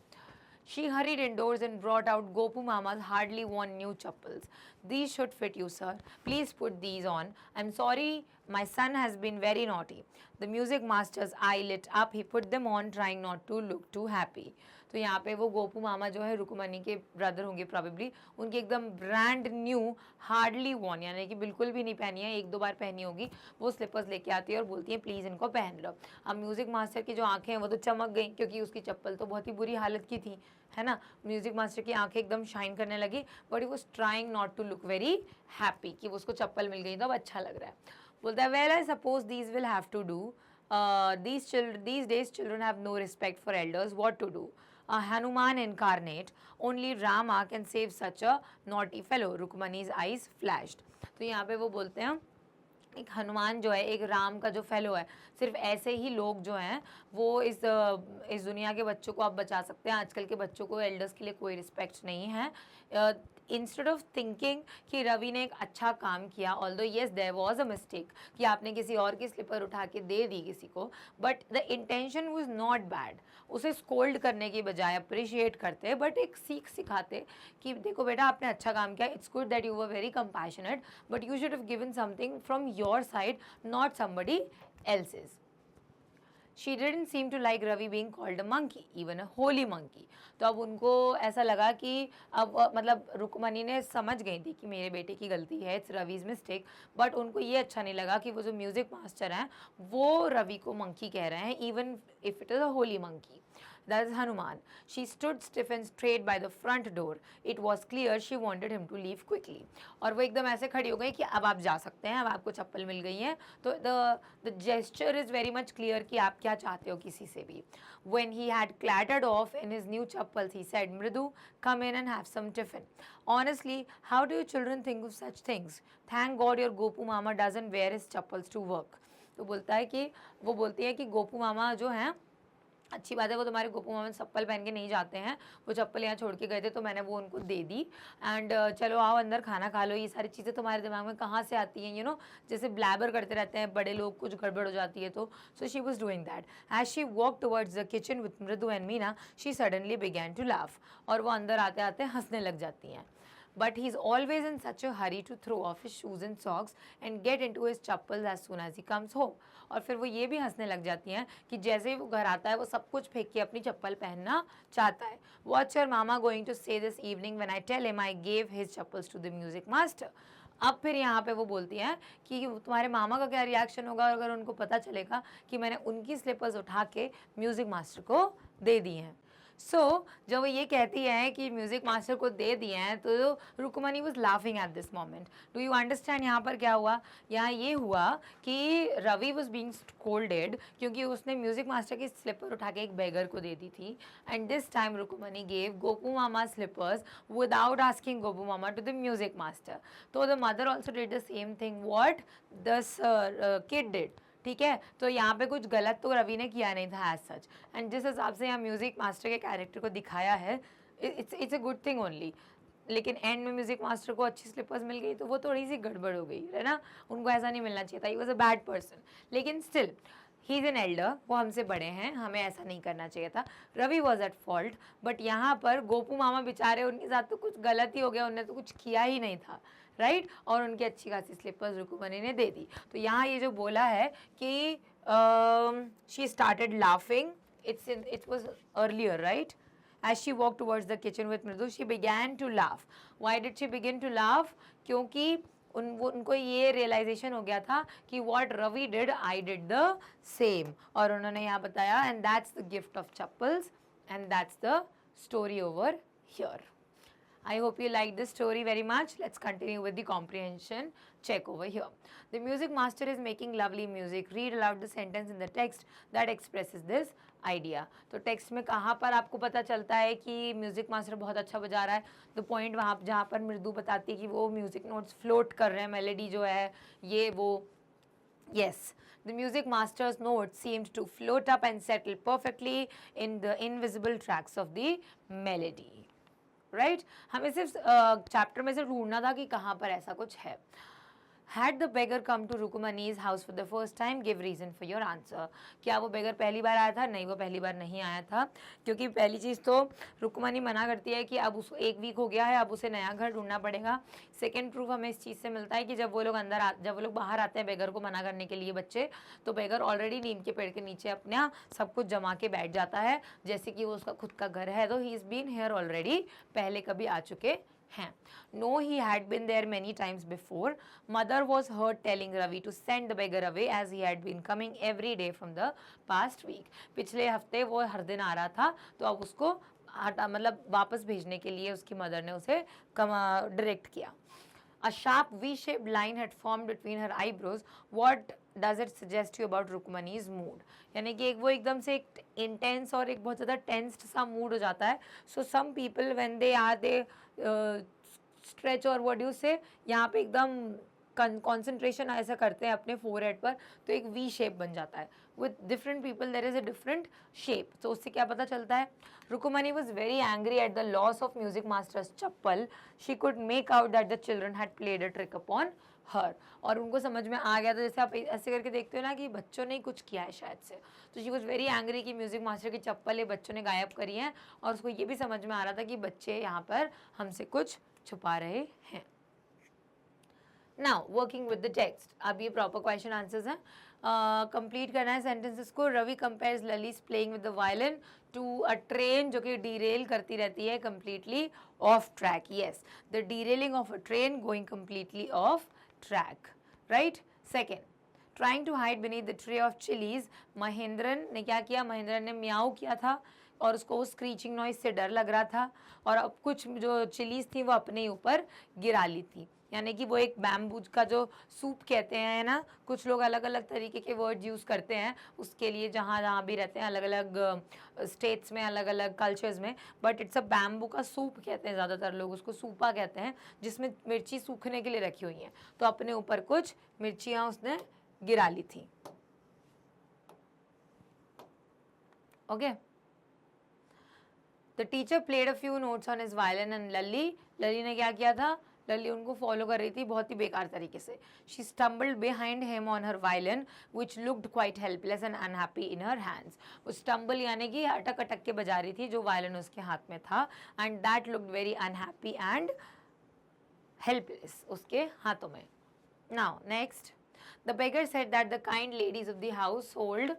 She hurried indoors and brought out Gopu Mama's hardly worn new chappals. These should fit you, sir. Please put these on. I'm sorry, my son has been very naughty. The music master's eye lit up. He put them on, trying not to look too happy. तो यहाँ पे वो गोपू मामा जो है रुकुमनी के brother होंगे probably, उनकी एकदम ब्रांड न्यू हार्डली वॉन, यानी कि बिल्कुल भी नहीं पहनी है, एक दो बार पहनी होगी, वो स्लीपर्स लेके आती है और बोलती है प्लीज़ इनको पहन लो. अब म्यूज़िक मास्टर की जो आंखें हैं वो तो चमक गई क्योंकि उसकी चप्पल तो बहुत ही बुरी हालत की थी, है ना. म्यूज़िक मास्टर की आंखें एकदम शाइन करने लगी, but he was trying not to look very happy कि उसको चप्पल मिल गई तो अब अच्छा लग रहा है. बोलता है well I suppose these will have to do, these days children have no respect for elders, what to do? Hanuman incarnate, only Rama can save such a naughty fellow. रुकुमनी's eyes flashed. तो यहाँ पे वो बोलते हैं एक हनुमान जो है, एक राम का जो फेलो है, सिर्फ ऐसे ही लोग जो हैं वो इस दुनिया के बच्चों को आप बचा सकते हैं. आजकल के बच्चों को एल्डर्स के लिए कोई रिस्पेक्ट नहीं है. इंस्टेड ऑफ थिंकिंग कि रवि ने एक अच्छा काम किया, although yes there was a mistake कि आपने किसी और की स्लीपर उठा के दे दी किसी को, but the intention was not bad. उसे स्कोल्ड करने की बजाय अप्रिशिएट करते, बट एक सीख सिखाते कि देखो बेटा आपने अच्छा काम किया, it's good that you were very compassionate, but you should have given something from your side, not somebody else's. She didn't seem to like Ravi being called a monkey, even a holy monkey. तो अब उनको ऐसा लगा कि अब मतलब रुकुमनी ने समझ गई थी कि मेरे बेटे की गलती है, इट्स रवीज मिस्टेक, बट उनको ये अच्छा नहीं लगा कि वो जो म्यूज़िक मास्टर हैं वो रवि को मंकी कह रहे हैं, even if it is a Holi monkey. That is Hanuman. She stood stiff and straight by the front door. It was clear she wanted him to leave quickly. और वो एकदम ऐसे खड़ी हो गई कि अब आप जा सकते हैं, अब आपको चप्पल मिल गई है. तो the gesture is very much clear कि आप क्या चाहते हो किसी से भी. When he had clattered off in his new chappals, he said, Mridu, come in and have some tiffin. Honestly, how do you children think of such things? Thank God your Gopu Mama doesn't wear his chappals to work. तो बोलता है कि वो बोलती है कि गोपू मामा जो हैं, अच्छी बात है वो तुम्हारे गोपू मामा चप्पल पहन के नहीं जाते हैं, वो चप्पल यहाँ छोड़ के गए थे तो मैंने वो उनको दे दी, एंड चलो आओ अंदर खाना खा लो. ये सारी चीज़ें तुम्हारे दिमाग में कहाँ से आती हैं, यू नो, जैसे ब्लैबर करते रहते हैं बड़े लोग, कुछ गड़बड़ हो जाती है तो. So she was doing that. As she walk towards the kitchen with Mridu and Meena, she suddenly began to laugh. और वो अंदर आते आते हंसने लग जाती हैं. But he's always in such a hurry to throw off his shoes and socks and get into his chappals as soon as he comes home. और फिर वो ये भी हंसने लग जाती हैं कि जैसे ही वो घर आता है वो सब कुछ फेंक के अपनी चप्पल पहनना चाहता है. What's your mama going to say this evening when I tell him I gave his chappals to the music master? अब फिर यहाँ पे वो बोलती हैं कि तुम्हारे मामा का क्या रिएक्शन होगा अगर उनको पता चलेगा कि मैंने उनकी स्लीपर्स उठा के म्यूज़िक मास्टर को दे दी हैं. जब वो ये कहती है कि म्यूज़िक मास्टर को दे दिए हैं तो Rukmini was laughing at this moment. Do you understand यहाँ पर क्या हुआ? यहाँ ये हुआ कि रवि वॉज बीइंग स्कोल्डेड क्योंकि उसने म्यूज़िक मास्टर की स्लीपर उठा के एक बेगर को दे दी थी, and this time Rukmini gave Gopu mama slippers without asking Gopu mama to the music master. तो the mother also did the same thing what this kid did. ठीक है, तो यहाँ पे कुछ गलत तो रवि ने किया नहीं था एज सच, एंड जिस हिसाब से यहाँ म्यूजिक मास्टर के कैरेक्टर को दिखाया है, it's a good thing only. लेकिन एंड में म्यूजिक मास्टर को अच्छी स्लिपर्स मिल गई तो वो थोड़ी सी गड़बड़ हो गई है ना, उनको ऐसा नहीं मिलना चाहिए था, he was a bad person. लेकिन still he is an elder, वो हमसे बड़े हैं, हमें ऐसा नहीं करना चाहिए था। Ravi was at fault, but यहाँ पर गोपू मामा बेचारे, उनके साथ तो कुछ गलत ही हो गया, उन्होंने तो कुछ किया ही नहीं था, राइट और उनकी अच्छी खासी स्लिपर्स रुकुमनी ने दे दी। तो यहाँ ये जो बोला है कि she started laughing, it was earlier, right? As she walked towards the kitchen with Mridu, she began to laugh. Why did she begin to laugh? क्योंकि उनको ये रियलाइजेशन हो गया था कि what Ravi did, I did the same. और उन्होंने यहाँ बताया, and that's the gift of chappals, and that's the story over here. I hope you liked this story very much. Let's continue with the comprehension check over here. The music master is making lovely music. Read aloud the sentence in the text that expresses this idea. तो text में कहाँ पर आपको पता चलता है कि music master बहुत अच्छा बजा रहा है? तो पॉइंट वहाँ जहाँ पर मृदु बताती है कि वो म्यूजिक नोट्स फ्लोट कर रहे हैं, मेलेडी जो है ये वो, yes. The music master's notes seemed to float up and settle perfectly in the invisible tracks of the melody. Right हमें सिर्फ चैप्टर में से ढूंढना था कि कहाँ पर ऐसा कुछ है। Had the beggar come to Rukumani's house for the first time? Give reason for your answer. क्या वो बेगर पहली बार आया था? नहीं, वो पहली बार नहीं आया था, क्योंकि पहली चीज़ तो रुकमनी मना करती है कि अब उसको 1 वीक हो गया है, अब उसे नया घर ढूंढना पड़ेगा। सेकेंड प्रूफ हमें इस चीज़ से मिलता है कि जब वो लोग बाहर आते हैं बेगर को मना करने के लिए बच्चे, तो बेगर ऑलरेडी नीम के पेड़ के नीचे अपना सब कुछ जमा के बैठ जाता है, जैसे कि वो उसका खुद का घर है, तो he is been here already, पहले कभी आ चुके हैं। No, he had been there many times before. Mother was heard telling Ravi to send the beggar away as he had been coming every day from the past week. पिछले हफ्ते वो हर दिन आ रहा था, तो अब उसको मतलब वापस भेजने के लिए उसकी मदर ने उसे डायरेक्ट किया। A sharp V-shaped line had formed between her eyebrows. What does it suggest you about Rukmani's mood? यानी कि वो एकदम से एक इंटेंस और एक बहुत ज़्यादा टेंस्ड सा मूड हो जाता है। So some people when they are they stretch और व्हाट यू से, यहाँ पे एकदम कॉन्सेंट्रेशन ऐसा करते हैं अपने फोरहेड पर, तो एक वी शेप बन जाता है। With different people there is a different shape. तो उससे क्या पता चलता है? Rukmini was very angry at the loss of music master's chappal. She could make out that the children had played a trick upon her. और उनको समझ में आ गया था, जैसे आप ऐसे करके देखते हो ना कि बच्चों ने कुछ किया है शायद से, तो शी वॉज वेरी एंग्री कि म्यूजिक मास्टर की चप्पल ये बच्चों ने गायब करी है, और उसको ये भी समझ में आ रहा था कि बच्चे यहाँ पर हमसे कुछ छुपा रहे हैं। Now working with the text, अब ये प्रॉपर क्वेश्चन आंसर्स हैं, कंप्लीट करना है सेंटेंसेस को। Ravi compares Lalli's playing with the violin to a train जो कि डीरेल करती रहती है completely off track. Yes, the derailing of a train going completely off track, right. Second, trying to hide beneath the tray of chillies, Mahendran ने क्या किया? महेंद्रन ने म्याऊ किया था और उसको उस स्क्रीचिंग नॉइज से डर लग रहा था, और अब कुछ जो चिलीज थी वो अपने ऊपर गिरा ली थी। यानी कि वो एक बैम्बू का जो सूप कहते हैं ना, कुछ लोग अलग अलग तरीके के वर्ड यूज़ करते हैं उसके लिए, जहाँ जहाँ भी रहते हैं अलग अलग स्टेट्स में, अलग अलग कल्चर्स में, बट इट्स अ बैम्बू का सूप कहते हैं, ज़्यादातर लोग उसको सूपा कहते हैं, जिसमें मिर्ची सूखने के लिए रखी हुई हैं। तो अपने ऊपर कुछ मिर्चियाँ उसने गिरा ली थी। Okay, the teacher played a few notes on his violin and Lalli ने क्या किया था? लली उनको फॉलो कर रही थी बहुत ही बेकार तरीके से। She stumbled behind him on her violin which looked quite helpless and unhappy in her hands. वो स्टम्बल यानी कि अटक अटक के बजा रही थी जो वायलिन उसके हाथ में था, and that looked very unhappy and helpless उसके हाथों में। Now next, the beggar said that the kind ladies of the house hold,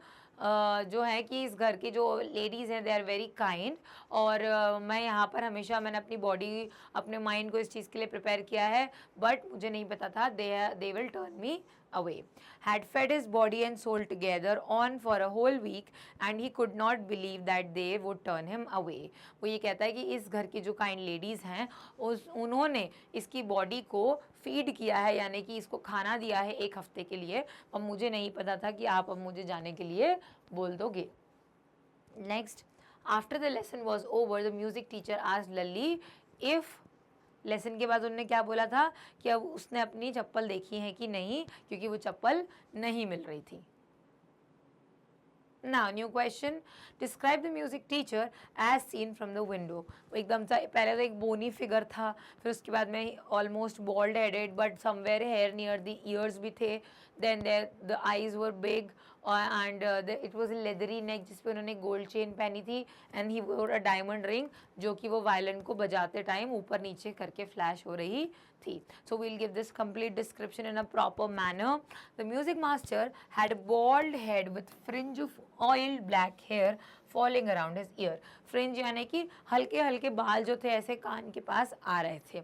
जो है कि इस घर की जो लेडीज़ हैं दे आर वेरी काइंड, और मैं यहाँ पर हमेशा मैंने अपनी बॉडी अपने माइंड को इस चीज़ के लिए प्रिपेयर किया है, बट मुझे नहीं पता था they will turn me away. Had fed his body and soul together on for a whole week and he could not believe that they would turn him away. वो ये कहता है कि इस घर की जो काइंड लेडीज़ हैं उन्होंने इसकी बॉडी को फीड किया है, यानी कि इसको खाना दिया है 1 हफ्ते के लिए, और मुझे नहीं पता था कि आप अब मुझे जाने के लिए बोल दोगे। Next, after the lesson was over the music teacher asked Lalli if, lesson के बाद उन्होंने क्या बोला था कि अब उसने अपनी चप्पल देखी है कि नहीं, क्योंकि वो चप्पल नहीं मिल रही थी। Now, new question. Describe the music teacher as seen from the window. वो एकदम सा पहले तो एक बोनी फिगर था, फिर उसके बाद में almost bald headed but somewhere hair near the ears भी थे. Then the eyes were big and it was leathery neck जिसपे उन्होंने गोल्ड चेन पहनी थी. एंड ही वोर अ डायमंड रिंग जो कि वो वायलिन को बजाते टाइम ऊपर नीचे करके फ्लैश हो रही थी. So we'll give this complete description in a proper manner. The music master had a bald head with fringe of oiled black hair falling around his ear. Fringe यानी कि हल्के हल्के बाल जो थे ऐसे कान के पास आ रहे थे.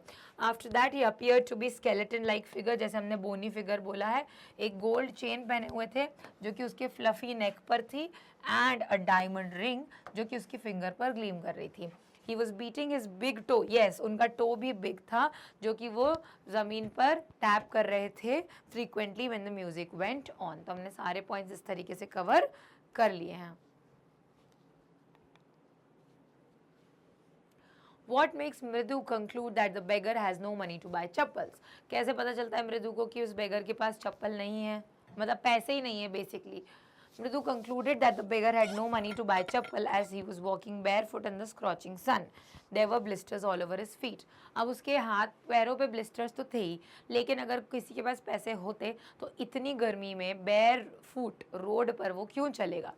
After that he appeared to be skeleton like figure, जैसे हमने बोनी फिगर बोला है. एक गोल्ड चेन पहने हुए थे जो कि उसके फ्लफी नेक पर थी एंड अ डायमंड रिंग जो कि उसकी फिंगर पर ग्लीम कर रही थी. He was beating his big toe. Yes, उनका टो भी बिग था जो कि वो ज़मीन पर टैप कर रहे थे frequently when the music went on. तो हमने सारे पॉइंट्स इस तरीके से कवर कर लिए हैं. What makes मृदु conclude that the beggar has no money to buy chappals? कैसे पता चलता है मृदु को कि उस beggar के पास चप्पल नहीं है, मतलब पैसे ही नहीं है basically. Mridu concluded that the beggar had no money to buy chappal as he was walking barefoot in the scorching sun. There were blisters all over his feet. अब उसके हाथ पैरों पे blisters तो थे ही, लेकिन अगर किसी के पास पैसे होते तो इतनी गर्मी में barefoot रोड पर वो क्यों चलेगा,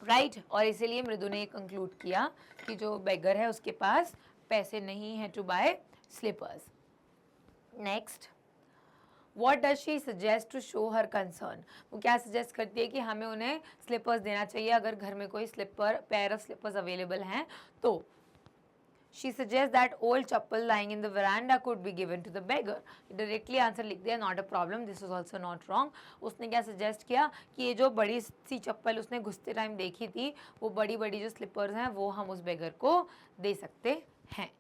राइट और इसीलिए मृदु ने कंक्लूड किया कि जो beggar है उसके पास पैसे नहीं है to buy slippers. Next. What does she suggest to show her concern? वो क्या सजेस्ट करती है कि हमें उन्हें स्लीपर्स देना चाहिए अगर घर में कोई पेयर ऑफ स्लीपर्स अवेलेबल हैं तो. She suggests that old chappal lying in the veranda could be given to the beggar. Directly answer लिख दिया, not a problem, this is also not wrong. उसने क्या सजेस्ट किया कि ये जो बड़ी सी चप्पल उसने घुसते टाइम देखी थी, वो बड़ी बड़ी जो स्लीपर्स हैं वो हम उस beggar को दे सकते हैं.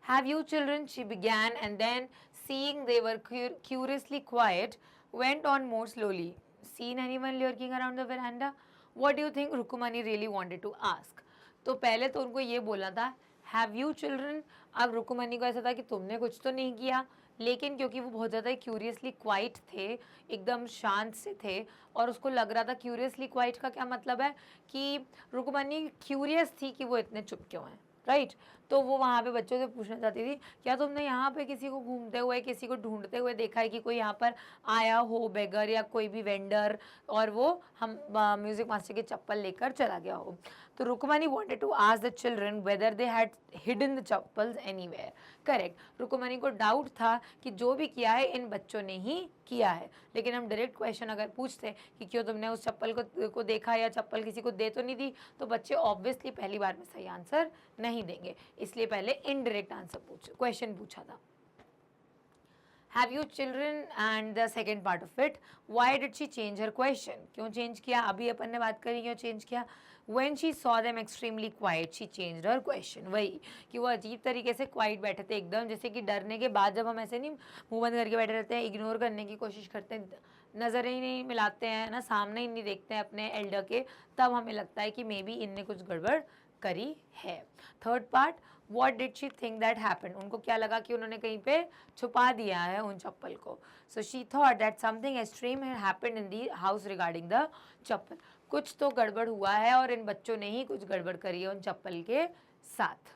Have you children? She began, and then, seeing they were curiously quiet, went on more slowly. Seen anyone lurking around the veranda? What do you think Rukumani really wanted to ask? तो पहले तो उनको ये बोलना था Have you children? अब रुकुमनी को ऐसा था कि तुमने कुछ तो नहीं किया, लेकिन क्योंकि वो बहुत ज़्यादा क्यूरियसली क्वाइट थे, एकदम शांत से थे और उसको लग रहा था क्यूरियसली क्वाइट का क्या मतलब है कि रुकुमनी क्यूरियस थी कि वो इतने चुप क्यों हैं, राइट. तो वो वहाँ पे बच्चों से पूछना चाहती थी क्या तुमने यहाँ पे किसी को घूमते हुए किसी को ढूंढते हुए देखा है कि कोई यहाँ पर आया हो बेगर या कोई भी वेंडर और वो हम म्यूजिक मास्टर की चप्पल लेकर चला गया हो. तो रुकुमनी wanted to ask the children whether they had hidden the chappals anywhere. Correct, Rukmini को डाउट था कि जो भी किया है इन बच्चों ने ही किया है, लेकिन हम डायरेक्ट क्वेश्चन अगर पूछते कि क्यों तुमने उस चप्पल को देखा या चप्पल किसी को दे तो नहीं दी, तो बच्चे ऑब्वियसली पहली बार में सही आंसर नहीं देंगे, इसलिए पहले इनडायरेक्ट आंसर क्वेश्चन पूछा था. Have you children? And the second part of it, why did she change her question? क्यों चेंज किया, अभी अपन ने बात करी क्यों चेंज किया. When she saw them extremely quiet, she changed her question. वही कि वो अजीब तरीके से क्वाइट बैठे थे एकदम, जैसे कि डरने के बाद जब हम ऐसे नहीं मुंह बंद करके बैठे रहते हैं, इग्नोर करने की कोशिश करते हैं, नज़रें ही नहीं मिलाते हैं ना, सामने ही नहीं देखते हैं अपने एल्डर के, तब हमें लगता है कि मे बी इनने कुछ गड़बड़ करी है. Third part, what did she think that happened? उनको क्या लगा कि उन्होंने कहीं पे छुपा दिया है उन चप्पल को. So she thought that something extreme had happened in the house regarding the चप्पल. कुछ तो गड़बड़ हुआ है और इन बच्चों ने ही कुछ गड़बड़ करी है उन चप्पल के साथ.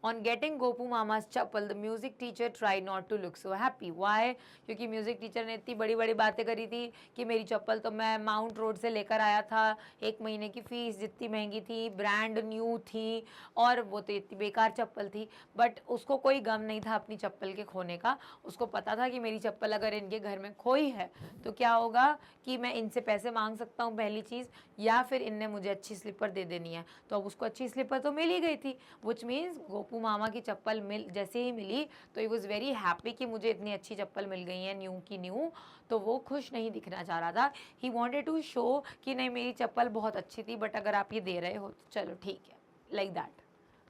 On getting Gopu Mama's chappal, the music teacher tried not to look so happy. Why? क्योंकि म्यूज़िक टीचर ने इतनी बड़ी बड़ी बातें करी थी कि मेरी चप्पल तो मैं माउंट रोड से लेकर आया था, 1 महीने की फ़ीस जितनी महंगी थी, ब्रांड न्यू थी और वो तो इतनी बेकार चप्पल थी. बट उसको कोई गम नहीं था अपनी चप्पल के खोने का. उसको पता था कि मेरी चप्पल अगर इनके घर में खोई है तो क्या होगा कि मैं इनसे पैसे मांग सकता हूँ पहली चीज़, या फिर इनने मुझे अच्छी स्लीपर दे देनी है. तो अब उसको अच्छी स्लीपर तो मिल ही गई थी, विच मीन्स गोपू मामा की चप्पल जैसे ही मिली तो ही वॉज वेरी हैप्पी कि मुझे इतनी अच्छी चप्पल मिल गई है न्यू की न्यू. तो वो खुश नहीं दिखना चाह रहा था. ही वॉन्टेड टू शो कि नहीं मेरी चप्पल बहुत अच्छी थी, बट अगर आप ये दे रहे हो तो चलो ठीक है, like that.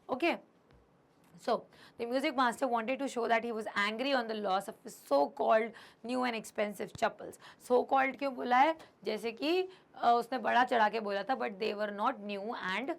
Okay, So the music master wanted to show that he was angry on the loss of his so-called new and expensive chappals. So-called क्यों बोला है? जैसे कि उसने बड़ा चढ़ा के बोला था, but they were not new and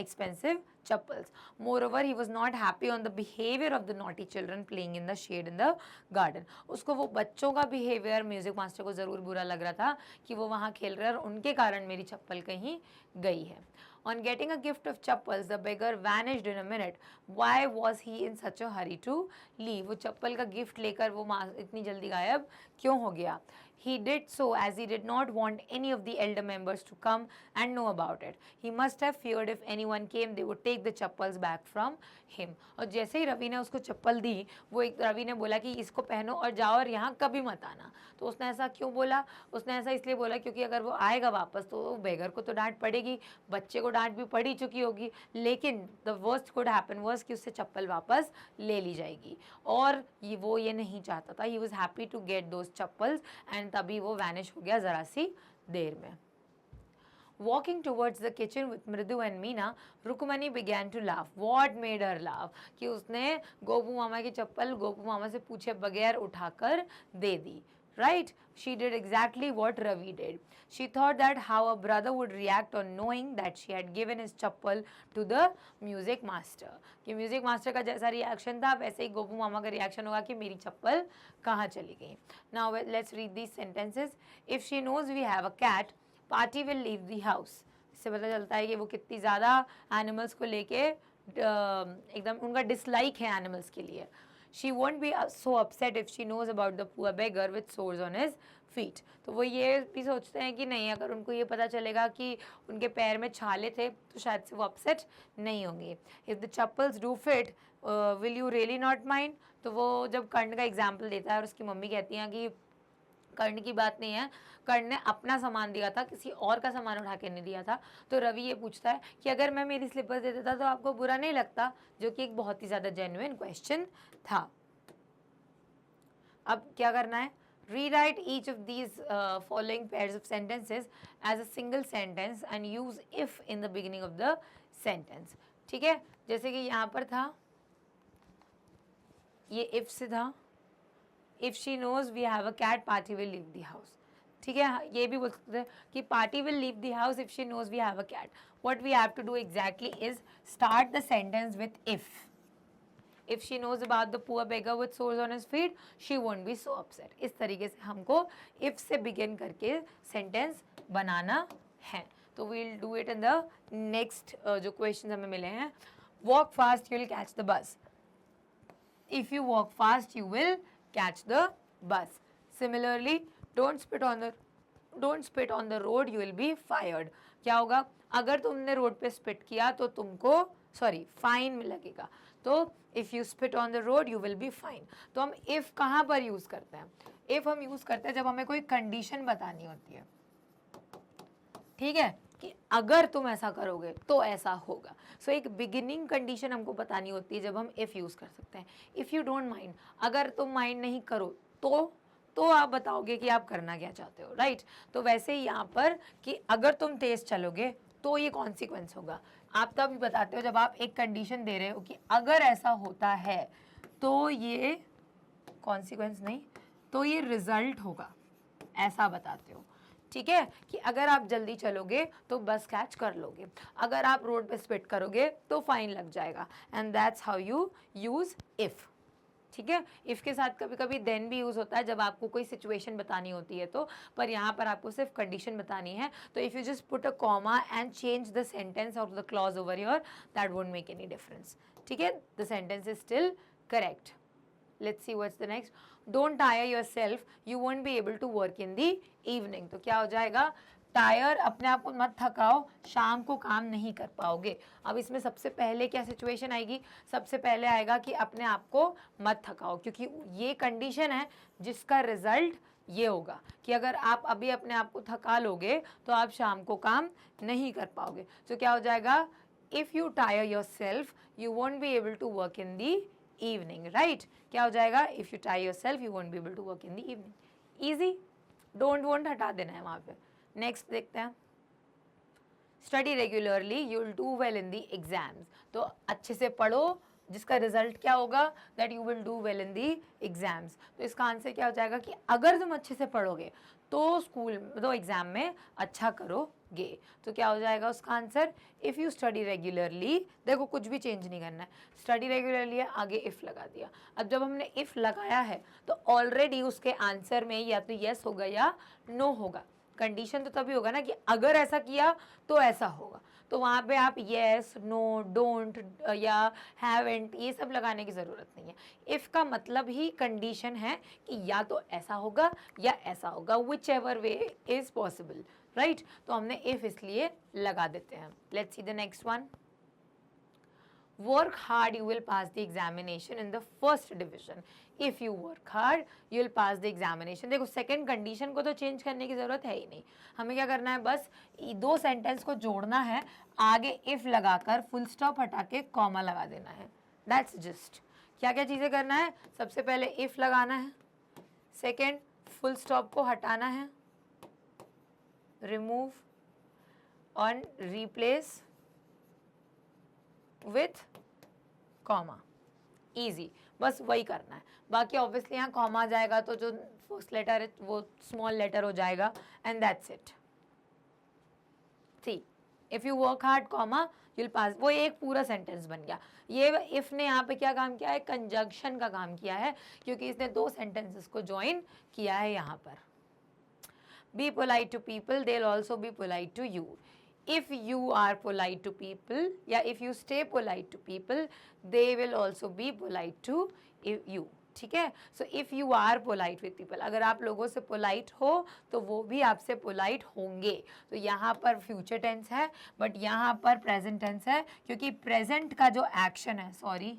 expensive chappals. Moreover, he was not happy on the behavior of the naughty children playing in the shade in the garden. उसको वो बच्चों का behavior म्यूजिक मास्टर को ज़रूर बुरा लग रहा था कि वो वहाँ खेल रहे हैं और उनके कारण मेरी चप्पल कहीं गई है. On getting a gift of chappals, the beggar vanished in a minute. Why was he in such a hurry to leave? वो चप्पल का गिफ्ट लेकर वो इतनी जल्दी गायब क्यों हो गया? He did so as he did not want any of the elder members to come and know about it. He must have feared if anyone came, they would take the chappals back from him. और जैसे ही रवि ने उसको चप्पल दी, वो एक रवि ने बोला कि इसको पहनो और जाओ और यहाँ कभी मत आना. तो उसने ऐसा क्यों बोला? उसने ऐसा इसलिए बोला क्योंकि अगर वो आएगा वापस तो बेगर को तो डांट पड़ेगी, बच्चे को डांट भी पड़ी चुकी होगी, लेकिन the worst could happen was कि उससे चप्पल वापस ले ली जाएगी. और वो ये नहीं चाहता था. He was happy to get those chappals and तभी वो वैनिश हो गया ज़रा सी देर में. Walking towards the kitchen with Mridu and Meena, Rukumani began to laugh. What made her laugh? कि उसने गोपू मामा की चप्पल गोपू मामा से पूछे बगैर उठाकर दे दी. Right? She did exactly what Ravi did. She thought that how a brother would react on knowing that she had given his chappal to the music master. कि music master का जैसा रिएक्शन था वैसे ही गोपू मामा का रिएक्शन होगा कि मेरी चप्पल कहाँ चली गई. Now let's read these sentences. If she knows we have a cat, party will leave the house. इससे पता चलता है कि वो कितनी ज़्यादा एनिमल्स को लेके एकदम उनका डिसलाइक है एनिमल्स के लिए. She won't be so upset if she knows about the poor beggar with sores on his feet. तो वो ये भी सोचते हैं कि नहीं, अगर उनको ये पता चलेगा कि उनके पैर में छाले थे तो शायद से वो अपसेट नहीं होंगे. If the chappals do fit, will you really not mind? तो वो जब कर्ण का एग्जाम्पल देता है और उसकी मम्मी कहती हैं कि कर्ण की बात नहीं है, कर्ण ने अपना सामान दिया था, किसी और का सामान उठा के नहीं दिया था. तो रवि ये पूछता है कि अगर मैं मेरी स्लीपर्स दे देता तो आपको बुरा नहीं लगता, जो कि एक बहुत ही ज़्यादा जेन्युइन क्वेश्चन था. अब क्या करना है? Rewrite each of these following pairs of sentences as a single sentence and use if in the beginning of the sentence. ठीक है, जैसे कि यहाँ पर था, ये if से था. If she knows we have a cat, party will leave the house. ठीक है, ये भी बोल सकते हैं कि party will leave the house if she knows we have a cat. What we have to do exactly is start the sentence with if. If she knows about the poor beggar with sores on his feet, she won't be so upset. इस तरीके से हमको if से begin करके sentence बनाना है. तो we'll do it in the next जो questions हमें मिले हैं. Walk fast, you'll catch the bus. If you walk fast, you will catch the bus. Similarly, don't spit on the road, you will be fired. क्या होगा? अगर तुमने road पे spit किया तो तुमको फाइन लगेगा. तो if you spit on the road, you will be fine. तो हम if कहाँ पर यूज करते हैं? if हम यूज करते हैं जब हमें कोई कंडीशन बतानी होती है. ठीक है, कि अगर तुम ऐसा करोगे तो ऐसा होगा. सो एक बिगिनिंग कंडीशन हमको बतानी होती है जब हम इफ़ यूज़ कर सकते हैं. इफ़ यू डोंट माइंड, अगर तुम माइंड नहीं करो तो आप बताओगे कि आप करना क्या चाहते हो. राइट? तो वैसे ही यहाँ पर कि अगर तुम तेज चलोगे तो ये कॉन्सिक्वेंस होगा. आप तब बताते हो जब आप एक कंडीशन दे रहे हो कि अगर ऐसा होता है तो ये कॉन्सिक्वेंस नहीं, तो ये रिजल्ट होगा, ऐसा बताते हो. ठीक है, कि अगर आप जल्दी चलोगे तो बस कैच कर लोगे, अगर आप रोड पे स्पिट करोगे तो फाइन लग जाएगा. And that's how you use if. ठीक है, इफ़ के साथ कभी कभी देन भी यूज़ होता है जब आपको कोई सिचुएशन बतानी होती है तो, पर यहाँ पर आपको सिर्फ कंडीशन बतानी है. तो if you just put a comma and change the sentence और the clause over your, that won't make any difference. ठीक है, the sentence is still correct. Let's see what's the next. Don't tire yourself, you won't be able to work in the evening. तो क्या हो जाएगा? Tyre, अपने आप को मत थकाओ, शाम को काम नहीं कर पाओगे. अब इसमें सबसे पहले क्या सिचुएशन आएगी? सबसे पहले आएगा कि अपने आप को मत थकाओ, क्योंकि ये कंडीशन है जिसका रिजल्ट ये होगा कि अगर आप अभी अपने आप को थका लोगे तो आप शाम को काम नहीं कर पाओगे. तो क्या हो जाएगा? If you tire yourself, you won't be able to work in the evening. Right? क्या हो जाएगा? If you tire yourself, you won't be able to work in the evening. Easy. Don't won't हटा देना है वहाँ पे. Next देखते हैं. Study regularly, you'll do well in the exams. तो अच्छे से पढ़ो जिसका रिजल्ट क्या होगा, that you will do well in the exams. तो इसका आंसर क्या हो जाएगा कि अगर तुम अच्छे से पढ़ोगे तो स्कूल तो एग्जाम में अच्छा करोगे। तो क्या हो जाएगा उसका answer, if you study regularly, देखो कुछ भी चेंज नहीं करना है, स्टडी रेगुलरली है, आगे इफ़ लगा दिया। अब जब हमने इफ़ लगाया है तो ऑलरेडी उसके आंसर में या तो यस होगा या नो होगा। कंडीशन तो तभी होगा ना कि अगर ऐसा किया तो ऐसा होगा, तो वहाँ पे आप येस, नो, डोंट या हैवंट ये सब लगाने की ज़रूरत नहीं है। इफ़ का मतलब ही कंडीशन है कि या तो ऐसा होगा या ऐसा होगा, which ever way is possible, right. तो हमने इफ़ इसलिए लगा देते हैं। Let's see the next one. Work hard, you will pass the examination in the first division. If you work hard, you will pass the examination. देखो second condition को तो change करने की ज़रूरत है ही नहीं, हमें क्या करना है, बस दो सेंटेंस को जोड़ना है, आगे इफ़ लगाकर फुल स्टॉप हटा के कॉमा लगा देना है, दैट्स जस्ट। क्या क्या चीज़ें करना है, सबसे पहले इफ़ लगाना है, सेकेंड फुल स्टॉप को हटाना है, रिमूव और रिप्लेस विथ कॉमा, इजी, बस वही करना है। बाकी ऑब्वियसली यहाँ कॉमा आ जाएगा तो जो फर्स्ट लेटर है वो स्मॉल लेटर हो जाएगा, and that's it. See if you work hard comma you will pass, वो एक पूरा सेंटेंस बन गया। ये इफ ने यहाँ पे क्या काम किया है, कंजंक्शन का काम किया है, क्योंकि इसने दो सेंटेंसेस को ज्वाइन किया है यहाँ पर। Be polite to people, they will also be polite to you. If you are polite to people, या if you stay polite to people, they will also be polite to you, ठीक है। So if you are polite with people, अगर आप लोगों से polite हो तो वो भी आपसे polite होंगे। तो यहाँ पर future tense है, but यहाँ पर present tense है, क्योंकि present का जो action है, सॉरी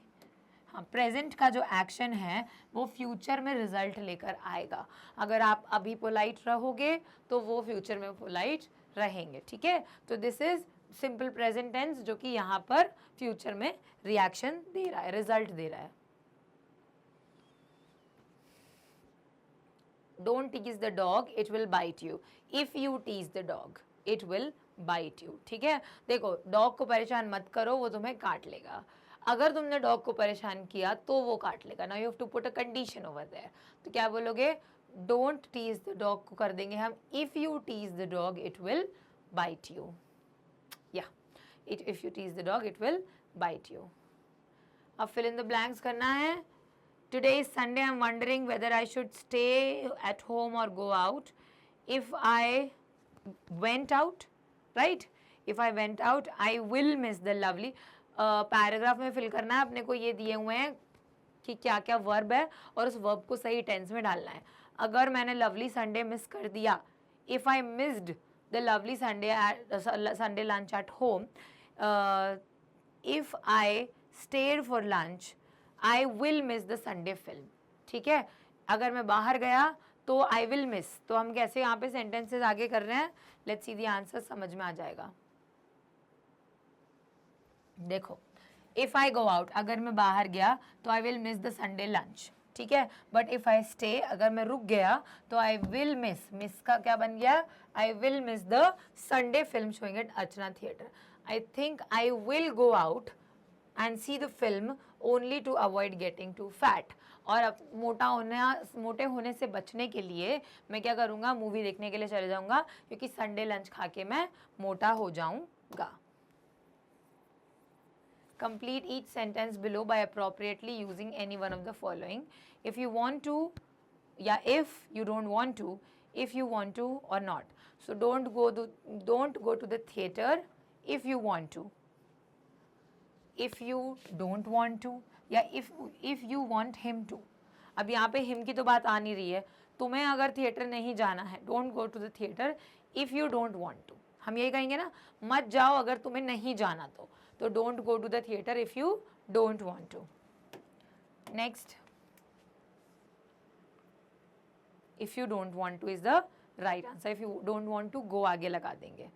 हाँ, प्रेजेंट का जो एक्शन है वो फ्यूचर में रिजल्ट लेकर आएगा। अगर आप अभी पोलाइट रहोगे तो वो फ्यूचर में पोलाइट रहेंगे, ठीक है। तो this is simple present tense जो कि यहाँ पर फ्यूचर में रिएक्शन दे रहा है, रिजल्ट दे रहा है। Don't tease the dog, it will bite you. If you tease the dog it will bite you, ठीक है। देखो डॉग को परेशान मत करो, वो तुम्हें काट लेगा। अगर तुमने डॉग को परेशान किया तो वो काट लेगा। Now you have to put a condition over there. तो क्या बोलोगे, डोंट टीज द डॉग को कर देंगे हम if you tease the dog it will bite you, या if you tease the dog it will bite you. अब fill in the blanks करना है। Today is Sunday, I am wondering whether I should stay at home और go out. If I went out, right, if I went out I will miss the lovely. Paragraph में fill करना है, अपने को ये दिए हुए हैं कि क्या क्या वर्ब है और उस वर्ब को सही टेंस में डालना है। अगर मैंने लवली संडे मिस कर दिया, if I missed the lovely Sunday lunch at home, if I stayed for lunch I will miss the Sunday film, ठीक है। अगर मैं बाहर गया तो आई विल मिस, तो हम कैसे यहाँ पे सेंटेंसेस आगे कर रहे हैं, लेट्स सी द आंसर, समझ में आ जाएगा। देखो इफ आई गो आउट, अगर मैं बाहर गया तो आई will miss the Sunday lunch, ठीक है। बट इफ आई स्टे, अगर मैं रुक गया तो आई विल मिस का क्या बन गया, I will miss the Sunday film showing at Archana theatre. I think I will go out and see the film only to avoid getting too fat. और अब मोटे होने से बचने के लिए मैं क्या करूँगा, मूवी देखने के लिए चले जाऊँगा, क्योंकि संडे लंच खा के मैं मोटा हो जाऊँगा। Complete each sentence below by appropriately using any one of the following. If you want to, yeah, if you don't want to, if you want to or not. So don't go to the theater if you want to. If you don't want to, yeah, if you want him to. अब यहाँ पे him की तो बात आ नहीं रही है। तुम्हें अगर थिएटर नहीं जाना है, don't go to the theater if you don't want to. हम यही कहेंगे ना, मत जाओ अगर तुम्हें नहीं जाना तो don't go to the theater if you don't want to. Next, if you don't want to is the right answer. If you don't want to, go आगे लगा देंगे।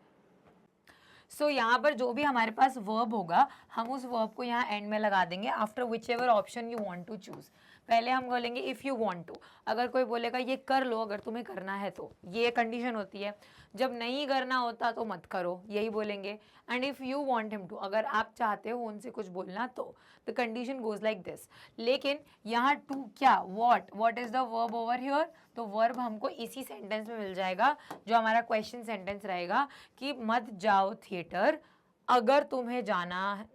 So यहाँ पर जो भी हमारे पास verb होगा, हम उस verb को यहाँ end में लगा देंगे after whichever option you want to choose. पहले हम बोलेंगे if you want to, अगर कोई बोलेगा ये कर लो अगर तुम्हें करना है तो, ये कंडीशन होती है। जब नहीं करना होता तो मत करो, यही बोलेंगे. And if you want him to, अगर आप चाहते हो उनसे कुछ बोलना तो the condition goes like this. लेकिन यहाँ टू क्या, what is the verb over here. तो वर्ब हमको इसी सेंटेंस में मिल जाएगा जो हमारा क्वेश्चन सेंटेंस रहेगा कि मत जाओ थिएटर अगर तुम्हें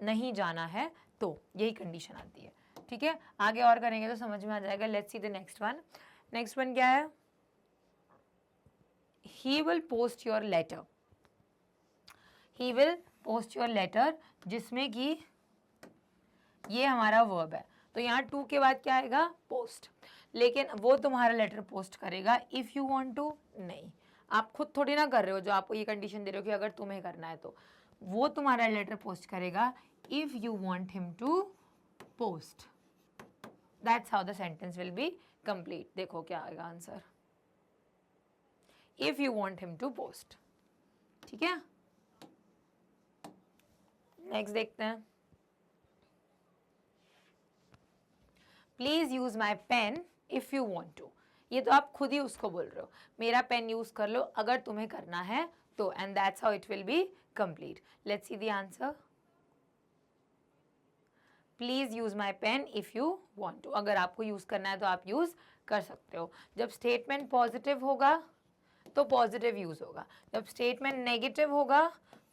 नहीं जाना है तो. यही कंडीशन आती है. ठीक है, आगे और करेंगे तो समझ में आ जाएगा. Let's see the next one. Next one क्या है, he will post your letter. he will post your letter, जिसमें कि ये हमारा वर्ब है. तो यहाँ टू के बाद क्या आएगा, पोस्ट. लेकिन वो तुम्हारा लेटर पोस्ट करेगा इफ़ यू वांट टू. नहीं, आप खुद थोड़ी ना कर रहे हो, जो आपको ये कंडीशन दे रहे हो कि अगर तुम्हें करना है तो. वो तुम्हारा लेटर पोस्ट करेगा if you want him to post. That's how the sentence will be complete. देखो क्या आएगा answer, if you want him to post. ठीक है, नेक्स्ट देखते हैं. Please use my pen if you want to. ये तो आप खुद ही उसको बोल रहे हो, मेरा पेन यूज कर लो अगर तुम्हें करना है तो. And that's how it will be complete. Let's see the answer. Please use my pen if you want to. अगर आपको यूज करना है तो आप यूज कर सकते हो. जब स्टेटमेंट पॉजिटिव होगा तो पॉजिटिव यूज होगा, जब स्टेटमेंट नेगेटिव होगा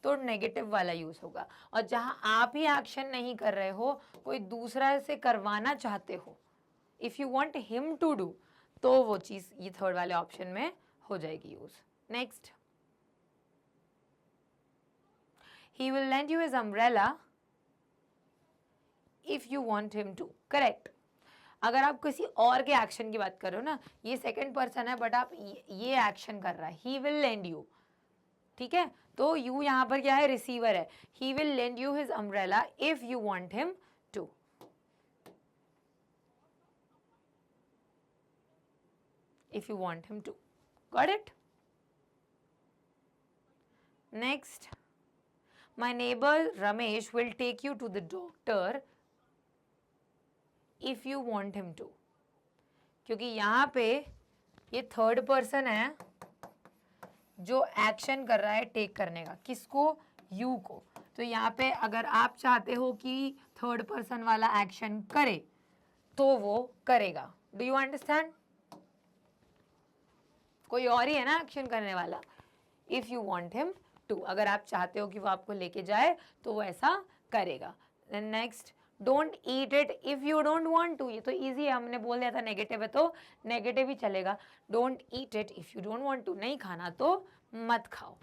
तो नेगेटिव वाला यूज होगा. और जहां आप ही एक्शन नहीं कर रहे हो, कोई दूसरा से करवाना चाहते हो, if you want him to do, तो वो चीज ये थर्ड वाले ऑप्शन में हो जाएगी use. Next, he will lend you his umbrella if you want him to. Correct. अगर आप किसी और के एक्शन की बात कर रहे हो ना, ये सेकंड पर्सन है बट आप ये एक्शन कर रहा है, ही विल लेंड यू. ठीक है, तो यू यहाँ पर क्या है, रिसीवर है. He will lend you his umbrella if you want him to. If you want him to. Got it. Next, my neighbour Ramesh will take you to the doctor if you want him to. क्योंकि यहाँ पे ये third person है जो action कर रहा है take करने का. किसको, यू को. तो यहाँ पे अगर आप चाहते हो कि थर्ड पर्सन वाला एक्शन करे तो वो करेगा. Do you understand. कोई और ही है ना एक्शन करने वाला. If you want him to, अगर आप चाहते हो कि वो आपको लेके जाए तो वो ऐसा करेगा. Next, don't eat it if you don't want to. ये तो इजी है, हमने बोल दिया था नेगेटिव है तो नेगेटिव ही चलेगा. Don't eat it if you don't want to, नहीं खाना तो मत खाओ.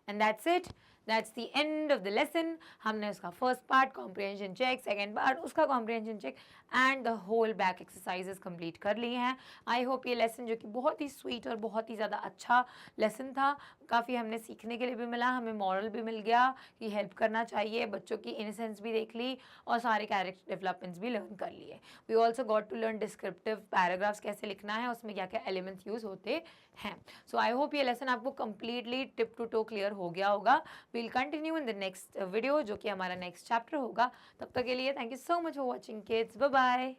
And that's it. That's the end of the lesson. हमने उसका first part comprehension check, second part उसका comprehension check and the whole back exercises complete कर लिए हैं. आई होप ये लेसन जो कि बहुत ही स्वीट और बहुत ही ज़्यादा अच्छा लेसन था, काफ़ी हमने सीखने के लिए भी मिला, हमें मॉरल भी मिल गया कि हेल्प करना चाहिए, बच्चों की इनसेंस भी देख ली और सारे कैरेक्टर डेवलपमेंट्स भी लर्न कर लिए. We also got to learn descriptive paragraphs कैसे लिखना है, उसमें क्या क्या एलिमेंट्स यूज़ होते हैं. सो आई होप ये लेसन आपको completely tip to toe clear हो गया होगा. We'll continue in the next video जो कि हमारा नेक्स्ट चैप्टर होगा. तब तक के लिए thank you so much for watching kids. Bye bye.